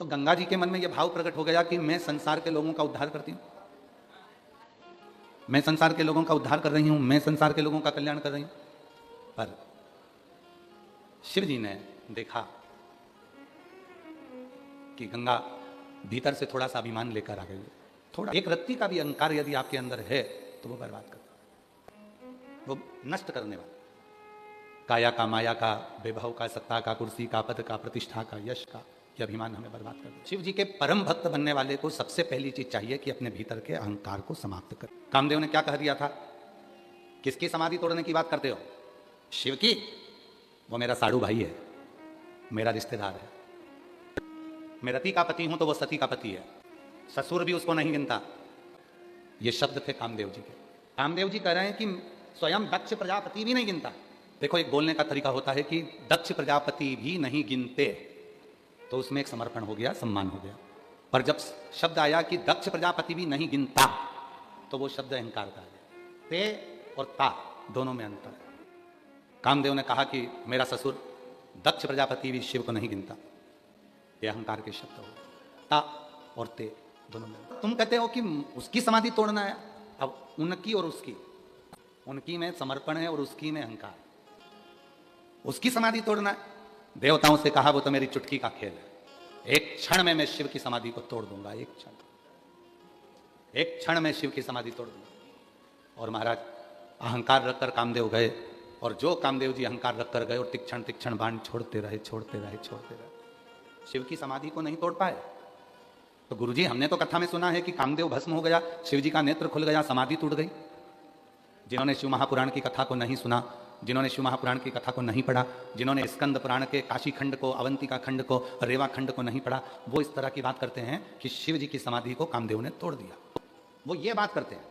तो गंगा जी के मन में यह भाव प्रकट हो गया कि मैं संसार के लोगों का उद्धार करती हूं, मैं संसार के लोगों का उद्धार कर रही हूं, मैं संसार के लोगों का कल्याण कर रही हूं। पर शिव जी ने देखा कि गंगा भीतर से थोड़ा सा अभिमान लेकर आ गई है, थोड़ा एक रत्ती का भी अहंकार यदि आपके अंदर है तो वो बर्बाद कर, वो नष्ट करने वाला, काया का, माया का, वैभव का, सत्ता का, कुर्सी का, पद का, प्रतिष्ठा का, यश का, यह अभिमान हमें बर्बाद कर दे। शिव जी के परम भक्त बनने वाले को सबसे पहली चीज चाहिए कि अपने भीतर के अहंकार को समाप्त कर। कामदेव ने क्या कह दिया था? किसकी समाधि तोड़ने की बात करते हो? शिव की। वो मेरा साड़ू भाई है, मेरा रिश्तेदार है, मैं रति का पति हूं तो वो सती का पति है, ससुर भी उसको नहीं गिनता। ये शब्द थे कामदेव जी के। कामदेव जी कह रहे हैं कि स्वयं दक्ष प्रजापति भी नहीं गिनता। देखो, एक बोलने का तरीका होता है कि दक्ष प्रजापति भी नहीं गिनते, तो उसमें एक समर्पण हो गया, सम्मान हो गया। पर जब शब्द आया कि दक्ष प्रजापति भी नहीं गिनता, तो वो शब्द अहंकार का है। ते और ता दोनों में अंतर है। कामदेव ने कहा कि मेरा ससुर दक्ष प्रजापति भी शिव को नहीं गिनता, ये अहंकार के शब्द हो। ता और ते दोनों में। तुम कहते हो कि उसकी समाधि तोड़ना है, अब उनकी और उसकी, उनकी में समर्पण है और उसकी में अहंकार। उसकी समाधि तोड़ना है, देवताओं से कहा वो तो मेरी चुटकी का खेल है, एक क्षण में मैं शिव की समाधि को तोड़ दूंगा, एक क्षण में शिव की समाधि तोड़ दूंगा। और महाराज अहंकार रखकर कामदेव गए, और जो कामदेव जी अहंकार रखकर गए और तीक्ष्ण तीक्ष्ण बाण छोड़ते रहे, शिव की समाधि को नहीं तोड़ पाए। तो गुरुजी, हमने तो कथा में सुना है कि कामदेव भस्म हो गया, शिव जी का नेत्र खुल गया, समाधि टूट गई। जिन्होंने शिव महापुराण की कथा को नहीं सुना, जिन्होंने शिव महापुराण की कथा को नहीं पढ़ा, जिन्होंने स्कंद पुराण के काशी खंड को, अवंतिका खंड को, रेवा खंड को नहीं पढ़ा, वो इस तरह की बात करते हैं कि शिव जी की समाधि को कामदेव ने तोड़ दिया। वो ये बात करते हैं,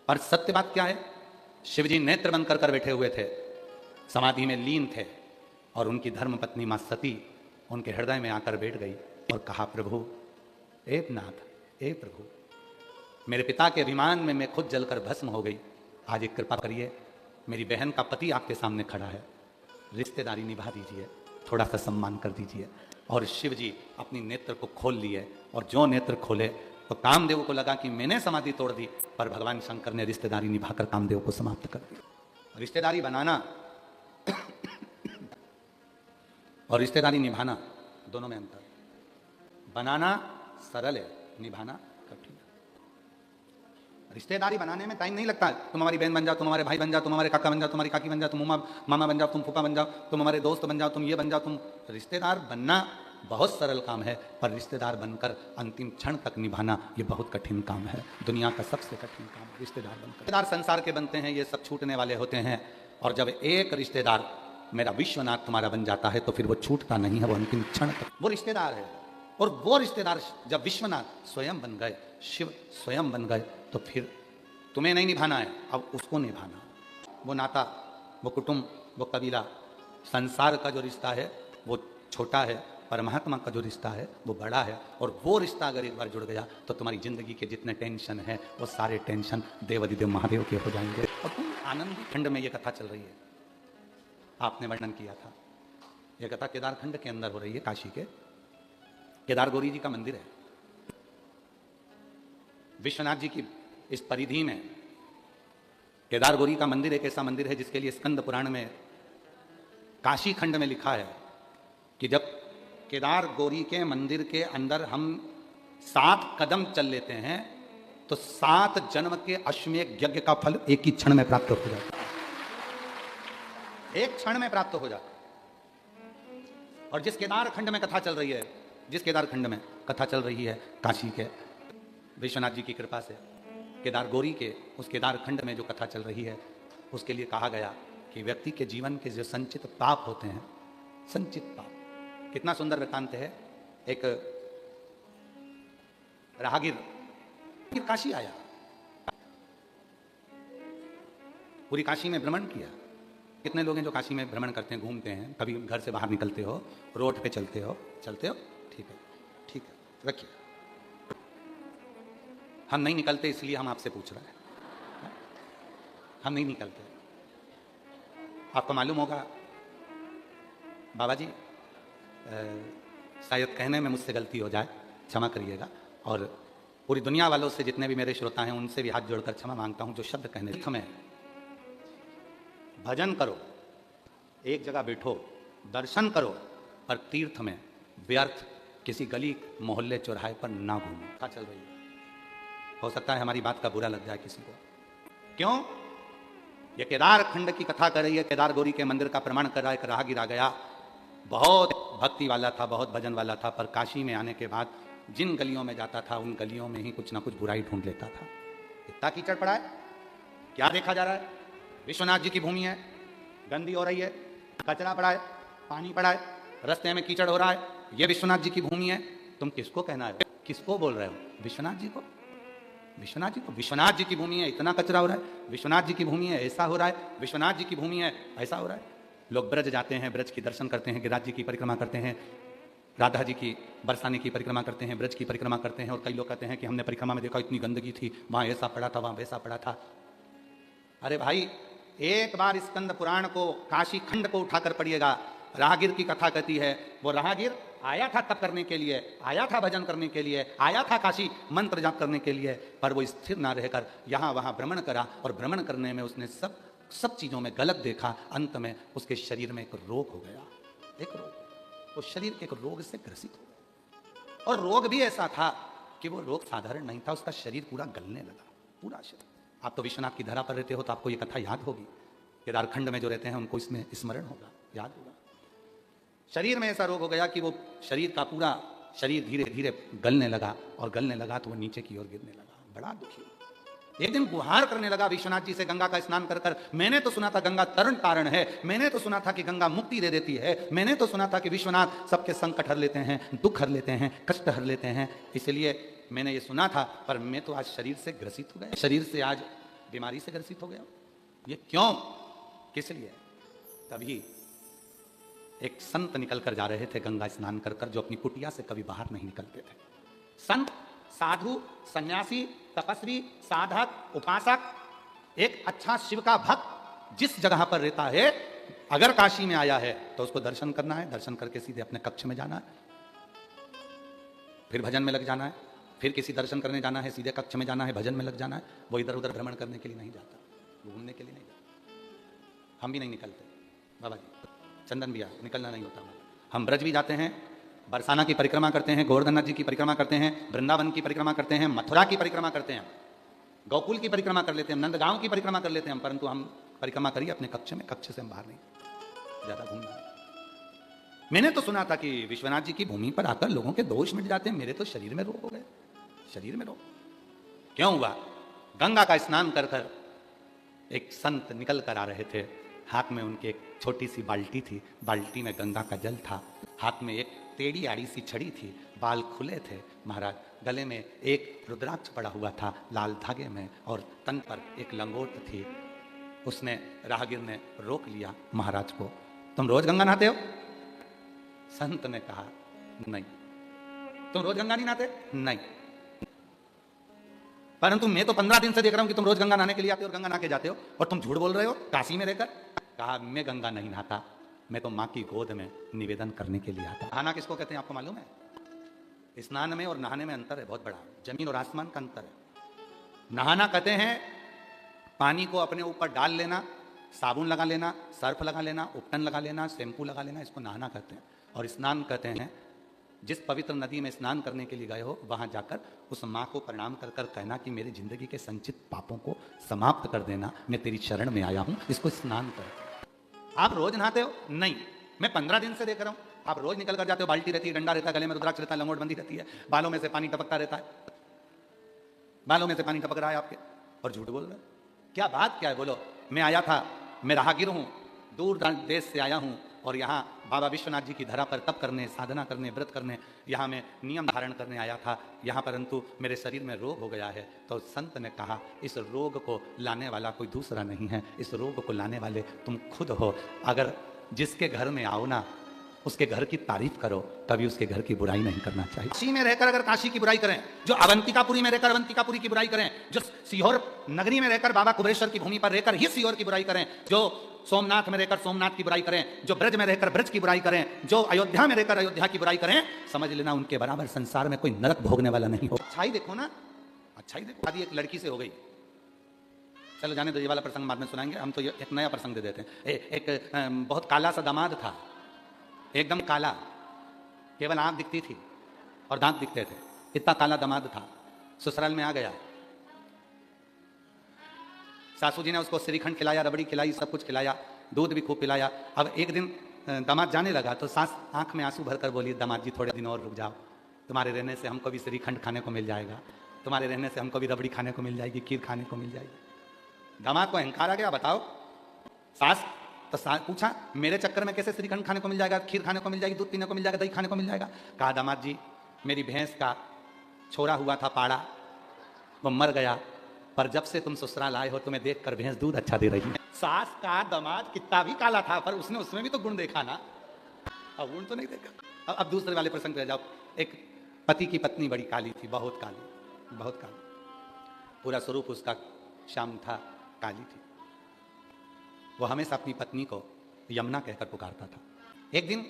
पर सत्य बात क्या है? शिव जी नेत्र बंद कर बैठे हुए थे, समाधि में लीन थे, और उनकी धर्म पत्नी मां सती उनके हृदय में आकर बैठ गई और कहा, प्रभु, ए नाथ, ए प्रभु, मेरे पिता के अभिमान में मैं खुद जलकर भस्म हो गई, आज एक कृपा करिए, मेरी बहन का पति आपके सामने खड़ा है, रिश्तेदारी निभा दीजिए, थोड़ा सा सम्मान कर दीजिए। और शिव जी अपनी नेत्र को खोल लिए, और जो नेत्र खोले तो कामदेव को लगा कि मैंने समाधि तोड़ दी, पर भगवान शंकर ने रिश्तेदारी निभाकर कामदेव को समाप्त कर दिया। रिश्तेदारी बनाना और रिश्तेदारी निभाना दोनों में अंतर। बनाना सरल है, निभाना कठिन है। रिश्तेदारी बनाने में टाइम नहीं लगता है। तुम हमारी बहन बन जाओ, तुम हमारे भाई बन जाओ, तुम हमारे काका बन जाओ, तुम्हारी काकी बन जाओ, तुम मामा बन जाओ, तुम फूफा बन जाओ, तुम हमारे दोस्त बन जाओ, तुम ये बन जाओ, तुम। रिश्तेदार बनना बहुत सरल काम है, पर रिश्तेदार बनकर अंतिम क्षण तक निभाना ये बहुत कठिन काम है। दुनिया का सबसे कठिन काम रिश्तेदार बनकर। रिश्तेदार संसार के बनते हैं, ये सब छूटने वाले होते हैं। और जब एक रिश्तेदार मेरा विश्वनाथ तुम्हारा बन जाता है तो फिर वो छूटता नहीं है, वो अंतिम क्षण तक वो रिश्तेदार है। और वो रिश्तेदार जब विश्वनाथ स्वयं बन गए, शिव स्वयं बन गए, तो फिर तुम्हें नहीं निभाना है, अब उसको निभाना। वो नाता, वो कुटुंब, वो कबीला, संसार का जो रिश्ता है वो छोटा है, परमात्मा का जो रिश्ता है वो बड़ा है। और वो रिश्ता अगर एक बार जुड़ गया तो तुम्हारी जिंदगी के जितने टेंशन है वो सारे टेंशन देवादिदेव महादेव के हो जाएंगे। और तुम आनंदी खंड में ये कथा चल रही है, आपने वर्णन किया था, यह कथा केदार खंड के अंदर हो रही है। काशी के केदार गौरी जी का मंदिर है। विश्वनाथ जी की इस परिधि में केदार गौरी का मंदिर एक ऐसा मंदिर है जिसके लिए स्कंद पुराण में, काशी खंड में लिखा है कि जब केदार गौरी के मंदिर के अंदर हम 7 कदम चल लेते हैं तो 7 जन्म के अश्वमेध यज्ञ का फल एक ही क्षण में प्राप्त हो जाता है, एक क्षण में प्राप्त हो जाता है। और जिस केदार खंड में कथा चल रही है, जिस केदार खंड में कथा चल रही है काशी के विश्वनाथ जी की कृपा से, केदार गौरी के उस केदार खंड में जो कथा चल रही है, उसके लिए कहा गया कि व्यक्ति के जीवन के जो संचित पाप होते हैं, संचित पाप, कितना सुंदर वृत्तांत है। एक राहगीर काशी आया, पूरी काशी में भ्रमण किया। कितने लोग हैं जो काशी में भ्रमण करते हैं, घूमते हैं, कभी घर से बाहर निकलते हो, रोड पे चलते हो, ठीक है, ठीक है, रखिए। हम नहीं निकलते इसलिए हम आपसे पूछ रहे हैं, हम नहीं निकलते। आपको मालूम होगा बाबा जी, शायद कहने में मुझसे गलती हो जाए, क्षमा करिएगा। और पूरी दुनिया वालों से, जितने भी मेरे श्रोता हैं, उनसे भी हाथ जोड़कर क्षमा मांगता हूं जो शब्द कहने में। भजन करो, एक जगह बैठो, दर्शन करो, पर तीर्थ में व्यर्थ किसी गली मोहल्ले चौराहे पर ना घूमो। क्या चल रही है? हो सकता है हमारी बात का बुरा लग जाए किसी को। क्यों? ये केदार खंड की कथा कर रही है, केदार गौरी के मंदिर का प्रमाण कर रहा है। एक राहगीर आ गया, बहुत भक्ति वाला था, बहुत भजन वाला था, पर काशी में आने के बाद जिन गलियों में जाता था उन गलियों में ही कुछ ना कुछ बुराई ढूंढ लेता था। इतना कीचड़ पड़ा है, क्या देखा जा रहा है? विश्वनाथ जी की भूमि है, गंदी हो रही है, कचरा पड़ा है, पानी पड़ा है, रास्ते में कीचड़ हो रहा है, ये विश्वनाथ जी की भूमि है। तुम किसको कहना है? किसको बोल रहे हो? विश्वनाथ जी को? विश्वनाथ जी को? विश्वनाथ जी की भूमि है, इतना कचरा हो रहा है, विश्वनाथ जी की भूमि है, ऐसा हो रहा है, विश्वनाथ जी की भूमि है, ऐसा हो रहा है। लोग ब्रज जाते हैं, ब्रज की दर्शन करते हैं, गिरिराज जी की परिक्रमा करते हैं, राधा जी की बरसाने की परिक्रमा करते हैं, ब्रज की परिक्रमा करते हैं। और कई लोग कहते हैं कि हमने परिक्रमा में देखा इतनी गंदगी थी, वहां ऐसा पड़ा था, वहां वैसा पड़ा था। अरे भाई, एक बार स्कंद पुराण को, काशी खंड को उठाकर पढ़िएगा। राहगीर की कथा कहती है, वो राहगीर आया था तप करने के लिए, आया था भजन करने के लिए, आया था काशी मंत्र जाप करने के लिए, पर वो स्थिर ना रहकर यहाँ वहाँ भ्रमण करा, और भ्रमण करने में उसने सब चीजों में गलत देखा। अंत में उसके शरीर में एक रोग हो गया, एक रोग, वो शरीर एक रोग से ग्रसित हो गया। और रोग भी ऐसा था कि वो रोग साधारण नहीं था, उसका शरीर पूरा गलने लगा, पूरा शरीर। आप तो विश्वनाथ की धरा पर रहते हो तो आपको ये कथा याद होगी। केदारखंड में जो रहते हैं उनको इसमें स्मरण होगा, याद होगा। शरीर में ऐसा रोग हो गया कि वो शरीर का पूरा शरीर धीरे धीरे गलने लगा, और गलने लगा तो वो नीचे की ओर गिरने लगा। बड़ा दुखी। एक दिन गुहार करने लगा विश्वनाथ जी से, गंगा का स्नान कर कर। मैंने तो सुना था गंगा तरण तारण है, मैंने तो सुना था कि गंगा मुक्ति दे देती है, मैंने तो सुना था कि विश्वनाथ सबके संकट हर लेते हैं, दुख हर लेते हैं, कष्ट हर लेते हैं, इसलिए मैंने ये सुना था। पर मैं तो आज शरीर से ग्रसित हो गया, शरीर से आज बीमारी से ग्रसित हो गया। ये क्यों, किस लिए? तभी एक संत निकल कर जा रहे थे गंगा स्नान कर कर, जो अपनी कुटिया से कभी बाहर नहीं निकलते थे। संत, साधु, सन्यासी, तपस्वी, साधक, उपासक, एक अच्छा शिव का भक्त जिस जगह पर रहता है, अगर काशी में आया है तो उसको दर्शन करना है, दर्शन करके सीधे अपने कक्ष में जाना है, फिर भजन में लग जाना है, फिर किसी दर्शन करने जाना है, सीधे कक्ष में जाना है, भजन में लग जाना है। वो इधर उधर भ्रमण करने के लिए नहीं जाता, घूमने के लिए नहीं जाता। हम भी नहीं निकलते बाबा जी, चंदन भैया, निकलना नहीं होता। हम ब्रज भी जाते हैं, बरसाना की परिक्रमा करते हैं, गोवर्धननाथ जी की परिक्रमा करते हैं, वृंदावन की परिक्रमा करते हैं, मथुरा की परिक्रमा करते हैं, गोकुल की परिक्रमा कर लेते हैं, नंदगांव की परिक्रमा कर लेते हैं, परंतु हम परिक्रमा करिए अपने कक्ष में, कक्ष से हम बाहर नहीं ज्यादा घूमना। मैंने तो सुना था कि विश्वनाथ जी की भूमि पर आकर लोगों के दोष मिट जाते हैं, मेरे तो शरीर में रोग हो गए, शरीर में रोग। क्यों हुआ? गंगा का स्नान कर कर एक संत निकल कर आ रहे थे, हाथ में उनके एक छोटी सी बाल्टी थी, बाल्टी में गंगा का जल था, हाथ में एक टेढ़ी आड़ी सी छड़ी थी, बाल खुले थे महाराज, गले में एक रुद्राक्ष पड़ा हुआ था लाल धागे में, और तन पर एक लंगोट थी। उसने, राहगीर ने रोक लिया महाराज को, तुम रोज गंगा नहाते हो? संत ने कहा नहीं। तुम रोज गंगा नहीं नहाते? नहीं। परंतु मैं तो 15 दिन से देख रहा हूं कि तुम रोज गंगा नहाने के लिए आते हो और गंगा नहा के जाते हो, और तुम झूठ बोल रहे हो काशी में रहकर। कहा मैं गंगा नहीं नहाता, मैं तो माँ की गोद में निवेदन करने के लिए आता। नहाना किसको कहते हैं आपको मालूम है? स्नान में और नहाने में अंतर है बहुत बड़ा, जमीन और आसमान का अंतर है। नहाना कहते हैं पानी को अपने ऊपर डाल लेना, साबुन लगा लेना, सर्फ लगा लेना, उपटन लगा लेना, शैम्पू लगा लेना, इसको नहाना कहते हैं। और स्नान कहते हैं जिस पवित्र नदी में स्नान करने के लिए गए हो, वहां जाकर उस माँ को प्रणाम कर कर कहना कि मेरी जिंदगी के संचित पापों को समाप्त कर देना, मैं तेरी शरण में आया हूं, इसको स्नान कर। आप रोज नहाते हो? नहीं। मैं 15 दिन से देख रहा हूं, आप रोज निकल कर जाते हो, बाल्टी रहती है, डंडा रहता है, गले में रुद्राक्ष रहता है, लंगोट बंदी रहती है, बालों में से पानी टपकता रहता है, बालों में से पानी टपक रहा है आपके, और झूठ बोल रहे हो। क्या बात क्या है? बोलो। मैं आया था, मैं राहगीर हूं, दूर देश से आया हूं, और यहाँ बाबा विश्वनाथ जी की धरा पर तप करने, साधना करने, व्रत करने, यहाँ मैं नियम धारण करने आया था यहाँ, परंतु मेरे शरीर में रोग हो गया है। तो संत ने कहा इस रोग को लाने वाला कोई दूसरा नहीं है, इस रोग को लाने वाले तुम खुद हो। अगर जिसके घर में आओ ना, उसके घर की तारीफ करो, कभी उसके घर की बुराई नहीं करना चाहिए। काशी में रहकर अगर काशी की बुराई करें, जो अवंतिकापुरी में रहकर अवंतिकापुरी की बुराई करें, जो सीहोर नगरी में रहकर बाबा कुबेरेश्वर की भूमि पर रहकर ही सीहोर की बुराई करें, जो सोमनाथ में रहकर सोमनाथ की बुराई करें, जो ब्रज में रहकर ब्रज की बुराई करें, जो अयोध्या में रहकर अयोध्या की बुराई करें, समझ लेना उनके बराबर संसार में कोई नरक भोगने वाला नहीं हो। अच्छाई देखो ना, अच्छाई देखो। शादी एक लड़की से हो गई, चलो जाने दो, ये वाला प्रसंग बाद में सुनाएंगे। हम तो एक नया प्रसंग दे देते हैं। एक बहुत काला सा दामाद था, एकदम काला, केवल आंख दिखती थी और दांत दिखते थे, इतना काला दामाद था। ससुराल में आ गया, सासू जी ने उसको श्रीखंड खिलाया, रबड़ी खिलाई, सब कुछ खिलाया, दूध भी खूब पिलाया। अब एक दिन दामाद जाने लगा तो सास आंख में आंसू भरकर बोली, दामाद जी थोड़े दिन और रुक जाओ, तुम्हारे रहने से हमको भी श्रीखंड खाने को मिल जाएगा, तुम्हारे रहने से हमको भी रबड़ी खाने को मिल जाएगी, खीर खाने को मिल जाएगी। दामाद को अहंकार आ गया, बताओ। सास तो पूछा, मेरे चक्कर में कैसे श्रीखंड खाने को मिल जाएगा, खीर खाने को मिल जाएगी, दूध पीने को मिल जाएगा, दही खाने को मिल जाएगा। कहा, दामाद जी मेरी भैंस का छोरा हुआ था पाड़ा, वो मर गया, पर जब से तुम ससुराल आए हो तुम्हें देखकर भैंस दूध अच्छा दे रही है। सास का दामाद कितना भी काला था, पर उसने उसमें भी तो गुण देखा ना, अब गुण तो नहीं देखा। अब दूसरे वाले प्रसंग पे जाओ। एक पति की पत्नी बड़ी काली थी, बहुत काली, बहुत काली, पूरा स्वरूप उसका श्याम था, काली थी। वो हमेशा अपनी पत्नी को यमुना कहकर पुकारता था। एक दिन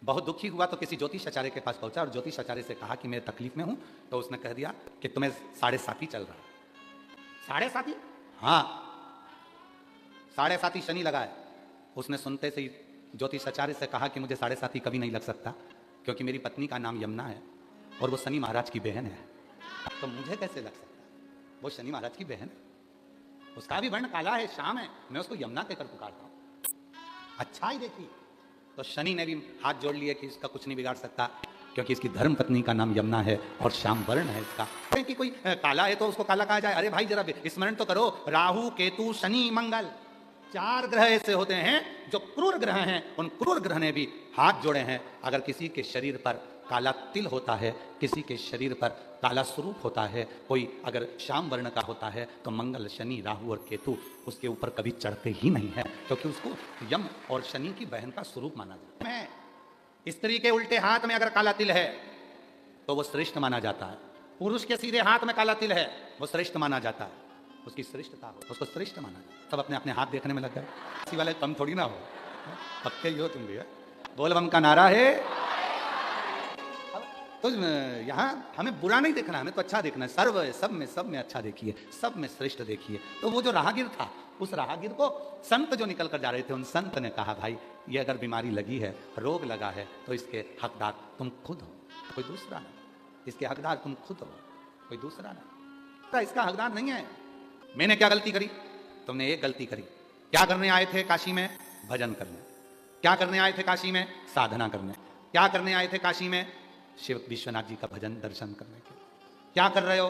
बहुत दुखी हुआ तो किसी ज्योतिष आचार्य के पास पहुंचा और ज्योतिष आचार्य से कहा कि मैं तकलीफ में हूं। तो उसने कह दिया कि तुम्हें 7.5 चल रहा है। 7.5? हाँ, 7.5 शनि लगा है। उसने सुनते से ही ज्योतिष आचार्य से कहा कि मुझे 7.5 कभी नहीं लग सकता, क्योंकि मेरी पत्नी का नाम यमुना है और वो शनि महाराज की बहन है, तो मुझे कैसे लग सकता? वो शनि महाराज की बहन है, उसका भी वर्ण काला है, श्याम है, मैं उसको यमुना कहकर पुकारता हूं। अच्छा ही देखी। तो शनि ने भी हाथ जोड़ लिए कि इसका कुछ नहीं बिगाड़ सकता, क्योंकि इसकी धर्म पत्नी का नाम यमुना है और श्याम वर्ण है इसका। कि कोई काला है तो उसको काला कहा जाए? अरे भाई जरा स्मरण तो करो, राहु केतु शनि मंगल 4 ग्रह ऐसे होते हैं जो क्रूर ग्रह हैं। उन क्रूर ग्रह ने भी हाथ जोड़े हैं। अगर किसी के शरीर पर काला तिल होता है, किसी के शरीर पर काला स्वरूप होता है, कोई अगर श्याम वर्ण का होता है, तो मंगल शनि राहु और केतु उसके ऊपर कभी चढ़ते ही नहीं है, क्योंकि उसको यम और शनि की बहन का स्वरूप माना जाता है। स्त्री के उल्टे हाथ में अगर काला तिल है तो वो श्रेष्ठ माना जाता है। पुरुष के सीधे हाथ में काला तिल है वो श्रेष्ठ माना जाता है, उसकी श्रेष्ठता हो, उसको श्रेष्ठ माना जाता है। सब अपने अपने हाथ देखने में लग गए, किसी वाले कम थोड़ी ना हो, पक्के ही हो तुम भी है। बोल बम का नारा है। तो यहाँ हमें बुरा नहीं देखना, हमें तो अच्छा देखना है। सर्व है, सब में अच्छा देखिए, सब में श्रेष्ठ देखिए। तो वो जो राहगीर था, उस राहगीर को संत जो निकल कर जा रहे थे, उन संत ने कहा, भाई ये अगर बीमारी लगी है, रोग लगा है, तो इसके हकदार तुम खुद हो, कोई दूसरा नहीं। इसके हकदार तुम खुद हो, कोई दूसरा नहीं। तो इसका हकदार नहीं है। मैंने क्या गलती करी? तुमने एक गलती करी। क्या करने आए थे काशी में? भजन करने। क्या करने आए थे काशी में? साधना करने। क्या करने आए थे काशी में? शिव विश्वनाथ जी का भजन दर्शन करने के लिए। क्या कर रहे हो?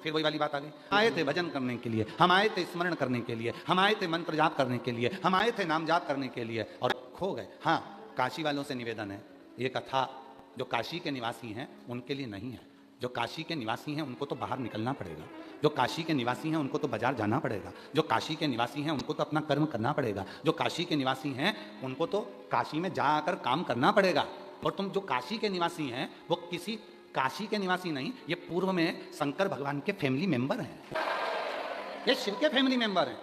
फिर वही वाली बात आ गई। आए थे भजन करने के लिए, हम आए थे स्मरण करने के लिए, हम आए थे मंत्र जाप करने के लिए, हम आए थे नाम जाप करने के लिए, और खो गए। हाँ, काशी वालों से निवेदन है, ये कथा जो काशी के निवासी हैं उनके लिए नहीं है। जो काशी के निवासी हैं उनको तो बाहर निकलना पड़ेगा, जो काशी के निवासी हैं उनको तो बाजार जाना पड़ेगा, जो काशी के निवासी हैं उनको तो अपना कर्म करना पड़ेगा, जो काशी के निवासी हैं उनको तो काशी में जाकर काम करना पड़ेगा। और तुम जो काशी के निवासी हैं वो किसी काशी के निवासी नहीं, ये पूर्व में शंकर भगवान के फैमिली मेंबर हैं, ये शिव के फैमिली मेंबर हैं।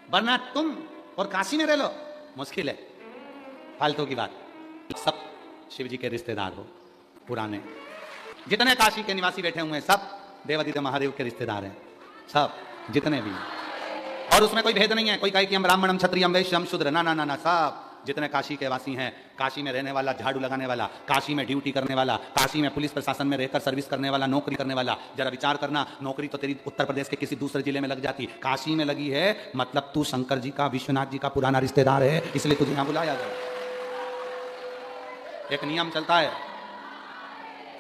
वरना तुम और काशी में रह लो, मुश्किल है, फालतू की बात। सब शिव जी के रिश्तेदार हो पुराने, जितने काशी के निवासी बैठे हुए हैं सब देवादित्य महादेव के रिश्तेदार हैं, सब जितने भी हैं। और उसमें कोई भेद नहीं है, कोई कहे कि हम ब्राह्मण, हम क्षत्रिय, हम वैश्य, हम शूद्र, ना ना ना ना, सब जितने काशी के वासी हैं, काशी में रहने वाला, झाड़ू लगाने वाला, काशी में ड्यूटी करने वाला, काशी में पुलिस प्रशासन में रहकर सर्विस करने वाला, नौकरी करने वाला। जरा विचार करना, नौकरी तो तेरी उत्तर प्रदेश के किसी दूसरे जिले में लग जाती, काशी में लगी है, मतलब तू शंकर जी का, विश्वनाथ जी का पुराना रिश्तेदार है, इसलिए तुझे यहां बुलाया गया। एक नियम चलता है,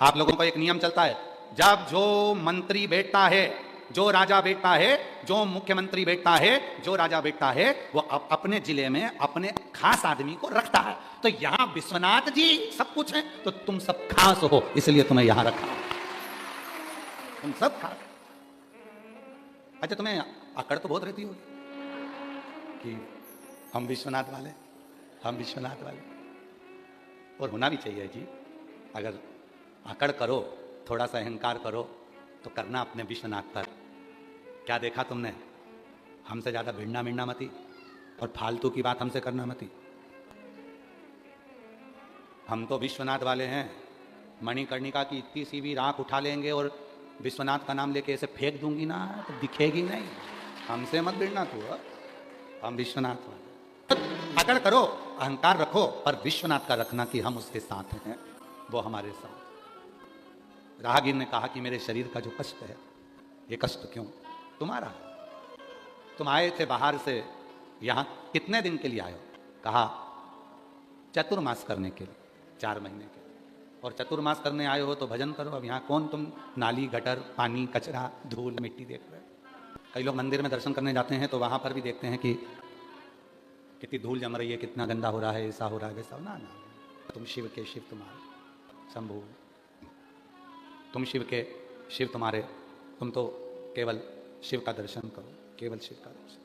आप लोगों को एक नियम चलता है, जब जो मंत्री बैठता है, जो राजा बैठता है, जो मुख्यमंत्री बैठता है, जो राजा बैठता है, वो अपने जिले में अपने खास आदमी को रखता है। तो यहां विश्वनाथ जी सब कुछ है, तो तुम सब खास हो, इसलिए तुम्हें यहां रखा, तुम सब खास। अच्छा, तुम्हें अकड़ तो बहुत रहती होगी कि हम विश्वनाथ वाले, हम विश्वनाथ वाले। और होना भी चाहिए जी। अगर अकड़ करो, थोड़ा सा अहंकार करो, तो करना अपने विश्वनाथ पर। क्या देखा तुमने? हमसे ज़्यादा भिड़ना मिड़ना मती, और फालतू की बात हमसे करना मती। हम तो विश्वनाथ वाले हैं। मणिकर्णिका की इतनी सी भी राख उठा लेंगे और विश्वनाथ का नाम लेके ऐसे फेंक दूंगी ना तो दिखेगी नहीं। हमसे मत भिड़ना तू, हम विश्वनाथ वाले। अकड़ करो, अहंकार रखो, पर विश्वनाथ का रखना कि हम उसके साथ हैं, वो हमारे साथ। राहगीर ने कहा कि मेरे शरीर का जो कष्ट है, ये कष्ट क्यों? तुम्हारा है। तुम आए थे बाहर से, यहाँ कितने दिन के लिए आए हो? कहा चतुर्मास करने के लिए, 4 महीने के लिए। और चतुर्मास करने आए हो तो भजन करो। अब यहाँ कौन तुम नाली, गटर, पानी, कचरा, धूल, मिट्टी देख रहे हो? कई लोग मंदिर में दर्शन करने जाते हैं तो वहाँ पर भी देखते हैं कि कितनी धूल जम रही है, कितना गंदा हो रहा है, ऐसा हो रहा है, वैसा। ना ना, तुम शिव के शिव तुम्हारे, शंभु। तुम शिव के शिव तुम्हारे। तुम तो केवल शिव का दर्शन करो, केवल शिव का दर्शन,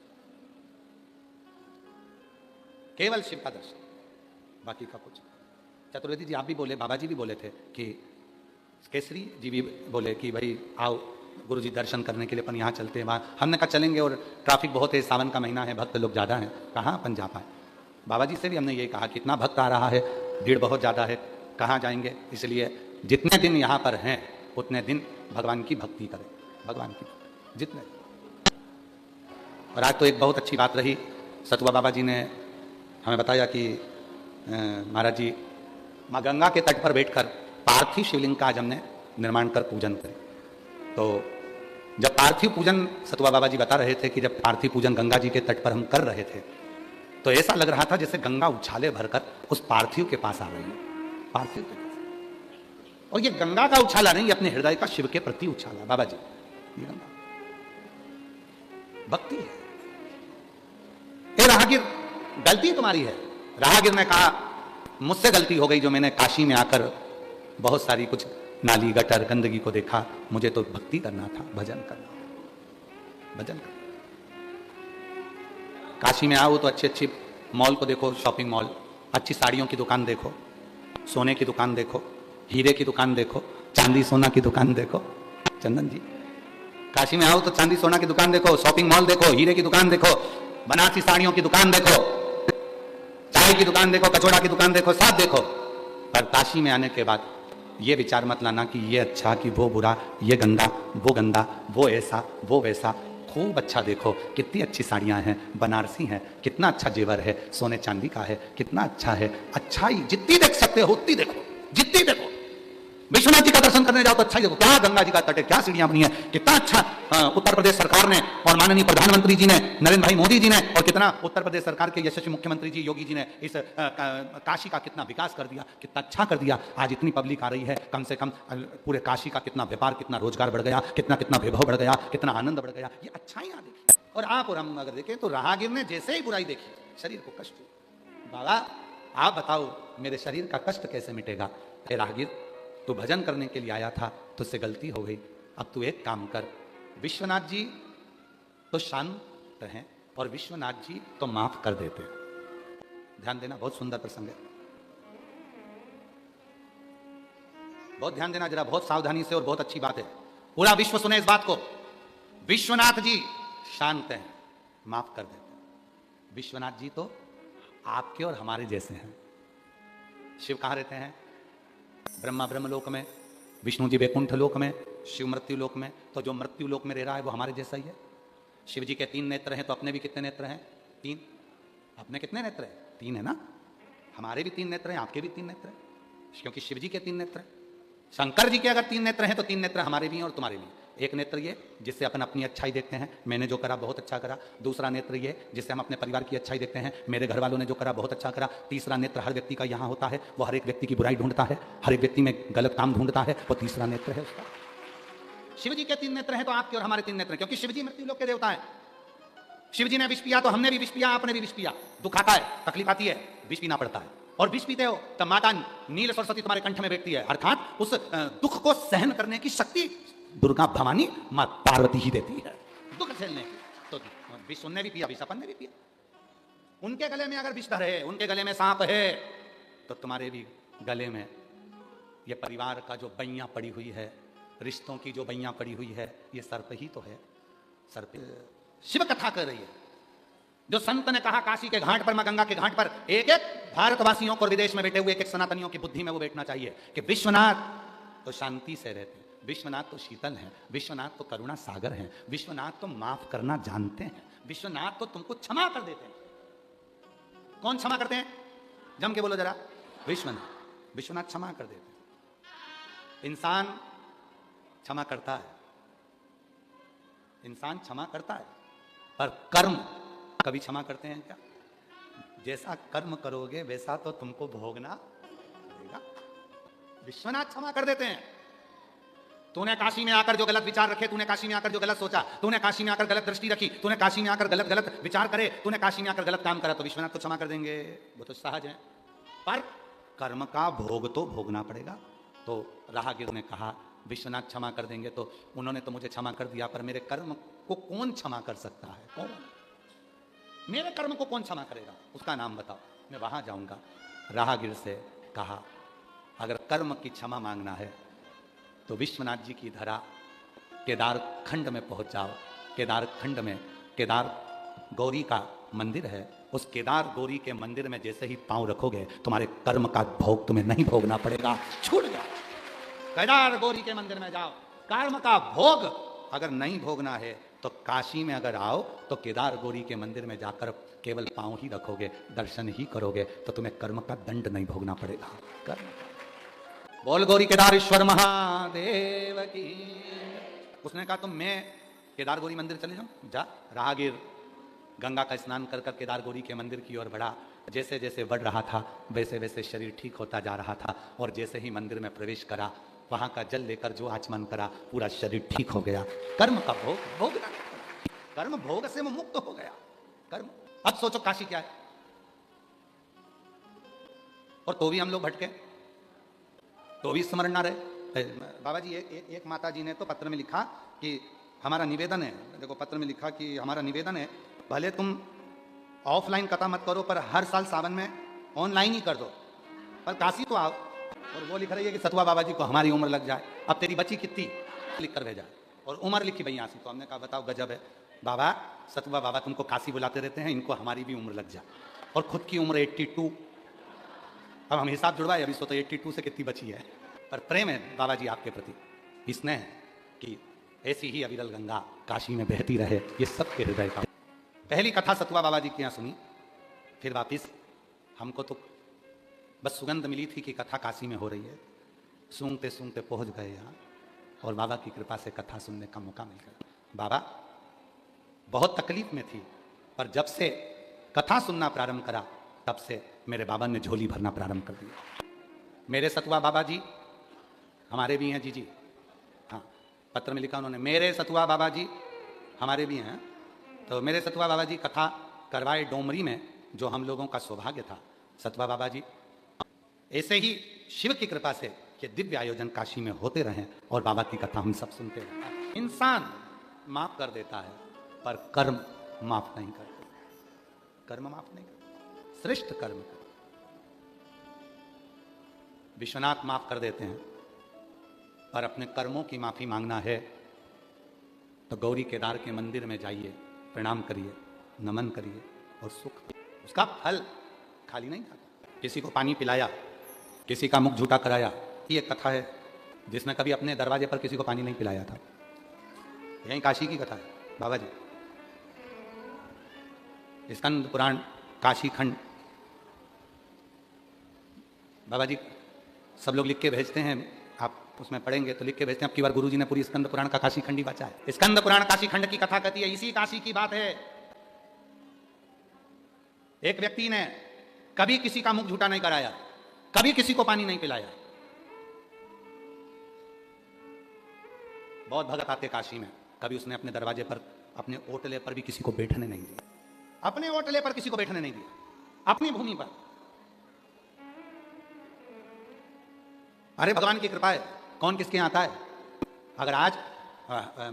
केवल शिव का दर्शन, बाकी का कुछ। चतुर्वेदी जी आप भी बोले, बाबा जी भी बोले थे कि केसरी जी भी बोले कि भाई आओ गुरु जी दर्शन करने के लिए अपन यहाँ चलते हैं। वहाँ हमने कहा चलेंगे, और ट्रैफिक बहुत है, सावन का महीना है, भक्त लोग ज़्यादा हैं, कहाँ अपन जा पाए। बाबा जी से भी हमने यही कहा कि इतना भक्त आ रहा है, भीड़ बहुत ज़्यादा है, कहाँ जाएंगे। इसलिए जितने दिन यहाँ पर हैं उतने दिन भगवान की भक्ति करें, भगवान की जितने। और आज तो एक बहुत अच्छी बात रही, सतुआ बाबा जी ने हमें बताया कि महाराज जी माँ गंगा के तट पर बैठकर पार्थिव शिवलिंग का आज हमने निर्माण कर पूजन करें। तो जब पार्थिव पूजन, सतुआ बाबा जी बता रहे थे कि जब पार्थिव पूजन गंगा जी के तट पर हम कर रहे थे तो ऐसा लग रहा था जैसे गंगा उछाले भरकर उस पार्थिव के पास आ रही है, पार्थिव के पास। और ये गंगा का उछाला नहीं, अपने हृदय का शिव के प्रति उछाला। बाबा जी ये गंगा भक्ति है। ए राहगीर, गलती तुम्हारी है। राहगीर ने कहा मुझसे गलती हो गई जो मैंने काशी में आकर बहुत सारी कुछ नाली, गटर, गंदगी को देखा। मुझे तो भक्ति करना था, भजन करना, भजन करना। काशी में आओ तो अच्छी अच्छी मॉल को देखो, शॉपिंग मॉल, अच्छी साड़ियों की दुकान देखो, सोने की दुकान देखो, हीरे की दुकान देखो, चांदी सोना की दुकान देखो। चंदन जी, काशी में आओ तो चांदी सोना की दुकान देखो, शॉपिंग मॉल देखो, हीरे की दुकान देखो, बनारसी साड़ियों की दुकान देखो, चाय की दुकान देखो, कचौड़ा की दुकान देखो, सब देखो। पर काशी में आने के बाद ये विचार मत लाना कि ये अच्छा कि वो बुरा, ये गंदा, वो ऐसा, वो वैसा। खूब अच्छा देखो, कितनी अच्छी साड़ियाँ हैं, बनारसी हैं, कितना अच्छा जेवर है, सोने चांदी का है, कितना अच्छा है। अच्छाई जितनी देख सकते हो उतनी देखो, जितनी देखो। विश्वनाथ जी का दर्शन करने जाओ तो अच्छा ही देखो, क्या गंगा जी का तट है, क्या सीढ़ियां बनी है, कितना अच्छा उत्तर प्रदेश सरकार ने और माननीय प्रधानमंत्री जी ने, नरेंद्र भाई मोदी जी ने, और कितना उत्तर प्रदेश सरकार के यशस्वी मुख्यमंत्री जी योगी जी ने इस काशी का कितना विकास कर दिया, कितना अच्छा कर दिया। आज इतनी पब्लिक आ रही है, कम से कम पूरे काशी का कितना व्यापार, कितना रोजगार बढ़ गया, कितना कितना वैभव बढ़ गया, कितना आनंद बढ़ गया। ये अच्छाइयाँ देखी। और आप और हम अगर देखें तो राहगीर ने जैसे ही बुराई देखी, शरीर को कष्ट हुआ। बाबा आप बताओ मेरे शरीर का कष्ट कैसे मिटेगा? राहगीर तू भजन करने के लिए आया था, तुझसे गलती हो गई। अब तू एक काम कर, विश्वनाथ जी तो शांत हैं और विश्वनाथ जी तो माफ कर देते। ध्यान देना, बहुत सुंदर प्रसंग है, बहुत ध्यान देना जरा, बहुत सावधानी से, और बहुत अच्छी बात है। पूरा विश्व सुने इस बात को। विश्वनाथ जी शांत हैं, माफ कर देते। विश्वनाथ जी तो आपके और हमारे जैसे हैं। शिव कहाँ रहते हैं? ब्रह्मा ब्रह्मलोक में, विष्णु जी वैकुंठ लोक में, शिव मृत्यु लोक में। तो जो मृत्यु लोक में रह रहा है वो हमारे जैसा ही है। शिव जी के 3 नेत्र हैं, तो अपने भी कितने नेत्र हैं? 3। अपने कितने नेत्र हैं? 3 है ना। हमारे भी 3 नेत्र हैं, आपके भी 3 नेत्र हैं, क्योंकि शिव जी के 3 नेत्र हैं। शंकर जी के अगर 3 नेत्र हैं तो 3 नेत्र हमारे भी हैं और तुम्हारे भी। एक नेत्र ये जिससे अपन अपनी अच्छाई देखते हैं, मैंने जो करा बहुत अच्छा करा। दूसरा नेत्र ये जिससे हम अपने परिवार की अच्छाई देखते हैं, मेरे घर वालों ने जो करा बहुत अच्छा करा। तीसरा नेत्र हर व्यक्ति का यहाँ होता है, वो हर एक व्यक्ति की बुराई ढूंढता है, हर एक व्यक्ति में गलत काम ढूंढता है, वो तीसरा नेत्र है उसका। शिव जी के 3 नेत्र हैं तो आपके और हमारे 3 नेत्र हैं, क्योंकि शिव जी मृत्यु लोक के देवता है। शिव जी ने विष पिया तो हमने भी विष पिया, आपने भी विष पिया। दुख आता है, तकलीफ आती है, विष पीना पड़ता है। और विष पीते हो तब माता नील सरस्वती तुम्हारे कंठ में बैठती है, अर्थात उस दुख को सहन करने की शक्ति दुर्गा भवानी मां पार्वती ही देती है, दुख झेलने की। तो विष उनने भी पिया, विष अपन ने भी पिया। उनके गले में अगर विष है, उनके गले में सांप है, तो तुम्हारे भी गले में ये परिवार का जो बैयां पड़ी हुई है, रिश्तों की जो बैयां पड़ी हुई है, ये सर पे ही तो है। सर पे शिव कथा कर रही है। जो संत ने कहा काशी के घाट पर, मां गंगा के घाट पर, एक एक भारतवासियों को और विदेश में बैठे हुए एक एक सनातनियों की बुद्धि में वो बैठना चाहिए कि विश्वनाथ तो शांति से रहते हैं, विश्वनाथ तो शीतल हैं, विश्वनाथ तो करुणा सागर हैं, विश्वनाथ तो माफ करना जानते हैं, विश्वनाथ तो तुमको क्षमा कर देते हैं। कौन क्षमा करते हैं? जम के बोलो जरा। विश्वनाथ। विश्वनाथ क्षमा कर देते हैं। इंसान क्षमा करता है, इंसान क्षमा करता है, पर कर्म कभी क्षमा करते हैं क्या? जैसा कर्म करोगे वैसा तो तुमको भोगना पड़ेगा। विश्वनाथ क्षमा कर देते हैं। तूने काशी में आकर जो गलत विचार रखे, तूने काशी में आकर जो गलत सोचा, तूने काशी में आकर गलत दृष्टि रखी, तूने काशी में आकर गलत गलत विचार करे, तूने काशी में आकर गलत काम करा, तो विश्वनाथ तो क्षमा कर देंगे, वो तो सहज है। पर कर्म का भोग तो भोगना पड़ेगा। तो राहगीर ने कहा विश्वनाथ क्षमा कर देंगे, तो उन्होंने तो मुझे क्षमा कर दिया, पर मेरे कर्म को कौन क्षमा कर सकता है? कौन? मेरे कर्म को कौन क्षमा करेगा? उसका नाम बताओ, मैं वहां जाऊंगा। राहगीर से कहा अगर कर्म की क्षमा मांगना है तो विश्वनाथ जी की धरा केदार खंड में पहुंच जाओ। केदार खंड में केदार गौरी का मंदिर है, उस केदार गौरी के मंदिर में जैसे ही पांव रखोगे तुम्हारे कर्म का भोग तुम्हें नहीं भोगना पड़ेगा, छूट जाओ। केदार गौरी के मंदिर में जाओ, कर्म का भोग अगर नहीं भोगना है तो काशी में अगर आओ तो केदार गौरी के मंदिर में जाकर केवल पांव ही रखोगे, दर्शन ही करोगे, तो तुम्हें कर्म का दंड नहीं भोगना पड़ेगा। कर्म बोल गौरी केदारेश्वर महादेव की। उसने कहा तो मैं केदार गौरी मंदिर चले जाऊं? जा। राहगीर गंगा का स्नान कर कर केदार गौरी के मंदिर की ओर बढ़ा। जैसे जैसे बढ़ रहा था वैसे वैसे शरीर ठीक होता जा रहा था, और जैसे ही मंदिर में प्रवेश करा, वहां का जल लेकर जो आचमन करा, पूरा शरीर ठीक हो गया। कर्म का भोग भोगना, कर्म भोग से वो मुक्त हो गया। कर्म। अब सोचो काशी क्या है, और तो भी हम लोग भटके, तो भी स्मरण ना रहे। बाबा जी एक माता जी ने तो पत्र में लिखा कि हमारा निवेदन है, देखो पत्र में लिखा कि हमारा निवेदन है, भले तुम ऑफलाइन कथा मत करो पर हर साल सावन में ऑनलाइन ही कर दो, पर काशी तो आओ। और वो लिख रही है कि सतुआ बाबा जी को हमारी उम्र लग जाए, अब तेरी बची कितनी, लिख कर भेजा, और उम्र लिखी भैया आसी। तो हमने कहा बताओ गजब है बाबा, सतुआ बाबा तुमको काशी बुलाते रहते हैं, इनको हमारी भी उम्र लग जाए, और खुद की उम्र 82। अब हम हिसाब जुड़वाए, अभी सोचो 82 से कितनी बची है। पर प्रेम है बाबा जी आपके प्रति, स्नेह है कि ऐसी ही अविरल गंगा काशी में बहती रहे, ये सबके हृदय का। पहली कथा सतुआ बाबा जी की यहाँ सुनी, फिर वापिस हमको तो बस सुगंध मिली थी कि कथा काशी में हो रही है, सूंघते सूंघते पहुंच गए यहाँ, और बाबा की कृपा से कथा सुनने का मौका मिल गया। बाबा बहुत तकलीफ में थी, पर जब से कथा सुनना प्रारंभ करा तब से मेरे बाबा ने झोली भरना प्रारंभ कर दिया। मेरे सतुआ बाबा जी हमारे भी हैं जी, हाँ पत्र में लिखा उन्होंने, मेरे सतुआ बाबा जी हमारे भी हैं। तो मेरे सतुआ बाबा जी कथा करवाए डोमरी में, जो हम लोगों का सौभाग्य था। सतुआ बाबा जी ऐसे ही शिव की कृपा से कि दिव्य आयोजन काशी में होते रहें और बाबा की कथा हम सब सुनते रहें। इंसान माफ कर देता है पर कर्म माफ नहीं करते, कर्म माफ नहीं करते, श्रेष्ठ कर्म कर। विश्वनाथ माफ कर देते हैं, पर अपने कर्मों की माफी मांगना है तो गौरी केदार के मंदिर में जाइए, प्रणाम करिए, नमन करिए, और सुख उसका फल खाली नहीं खाता। किसी को पानी पिलाया, किसी का मुख झूठा कराया, ये एक कथा है जिसने कभी अपने दरवाजे पर किसी को पानी नहीं पिलाया था। यही काशी की कथा है बाबा जी। स्कंद पुराण काशी खंड, बाबा जी सब लोग लिख के भेजते हैं, आप उसमें पढ़ेंगे तो लिख के भेजते हैं। अब की बार गुरु जी ने पूरी स्कंद पुराण का काशी खंड ही बचा है। स्कंद पुराण काशी खंड की कथा कहती है, इसी काशी की बात है। एक व्यक्ति ने कभी किसी का मुख झूठा नहीं कराया, कभी किसी को पानी नहीं पिलाया। बहुत भगत आते काशी में, कभी उसने अपने दरवाजे पर, अपने ओटले पर भी किसी को बैठने नहीं दिया, अपने ओटले पर किसी को बैठने नहीं दिया, अपनी भूमि पर। अरे भगवान की कृपा है, कौन किसके यहाँ आता है। अगर आज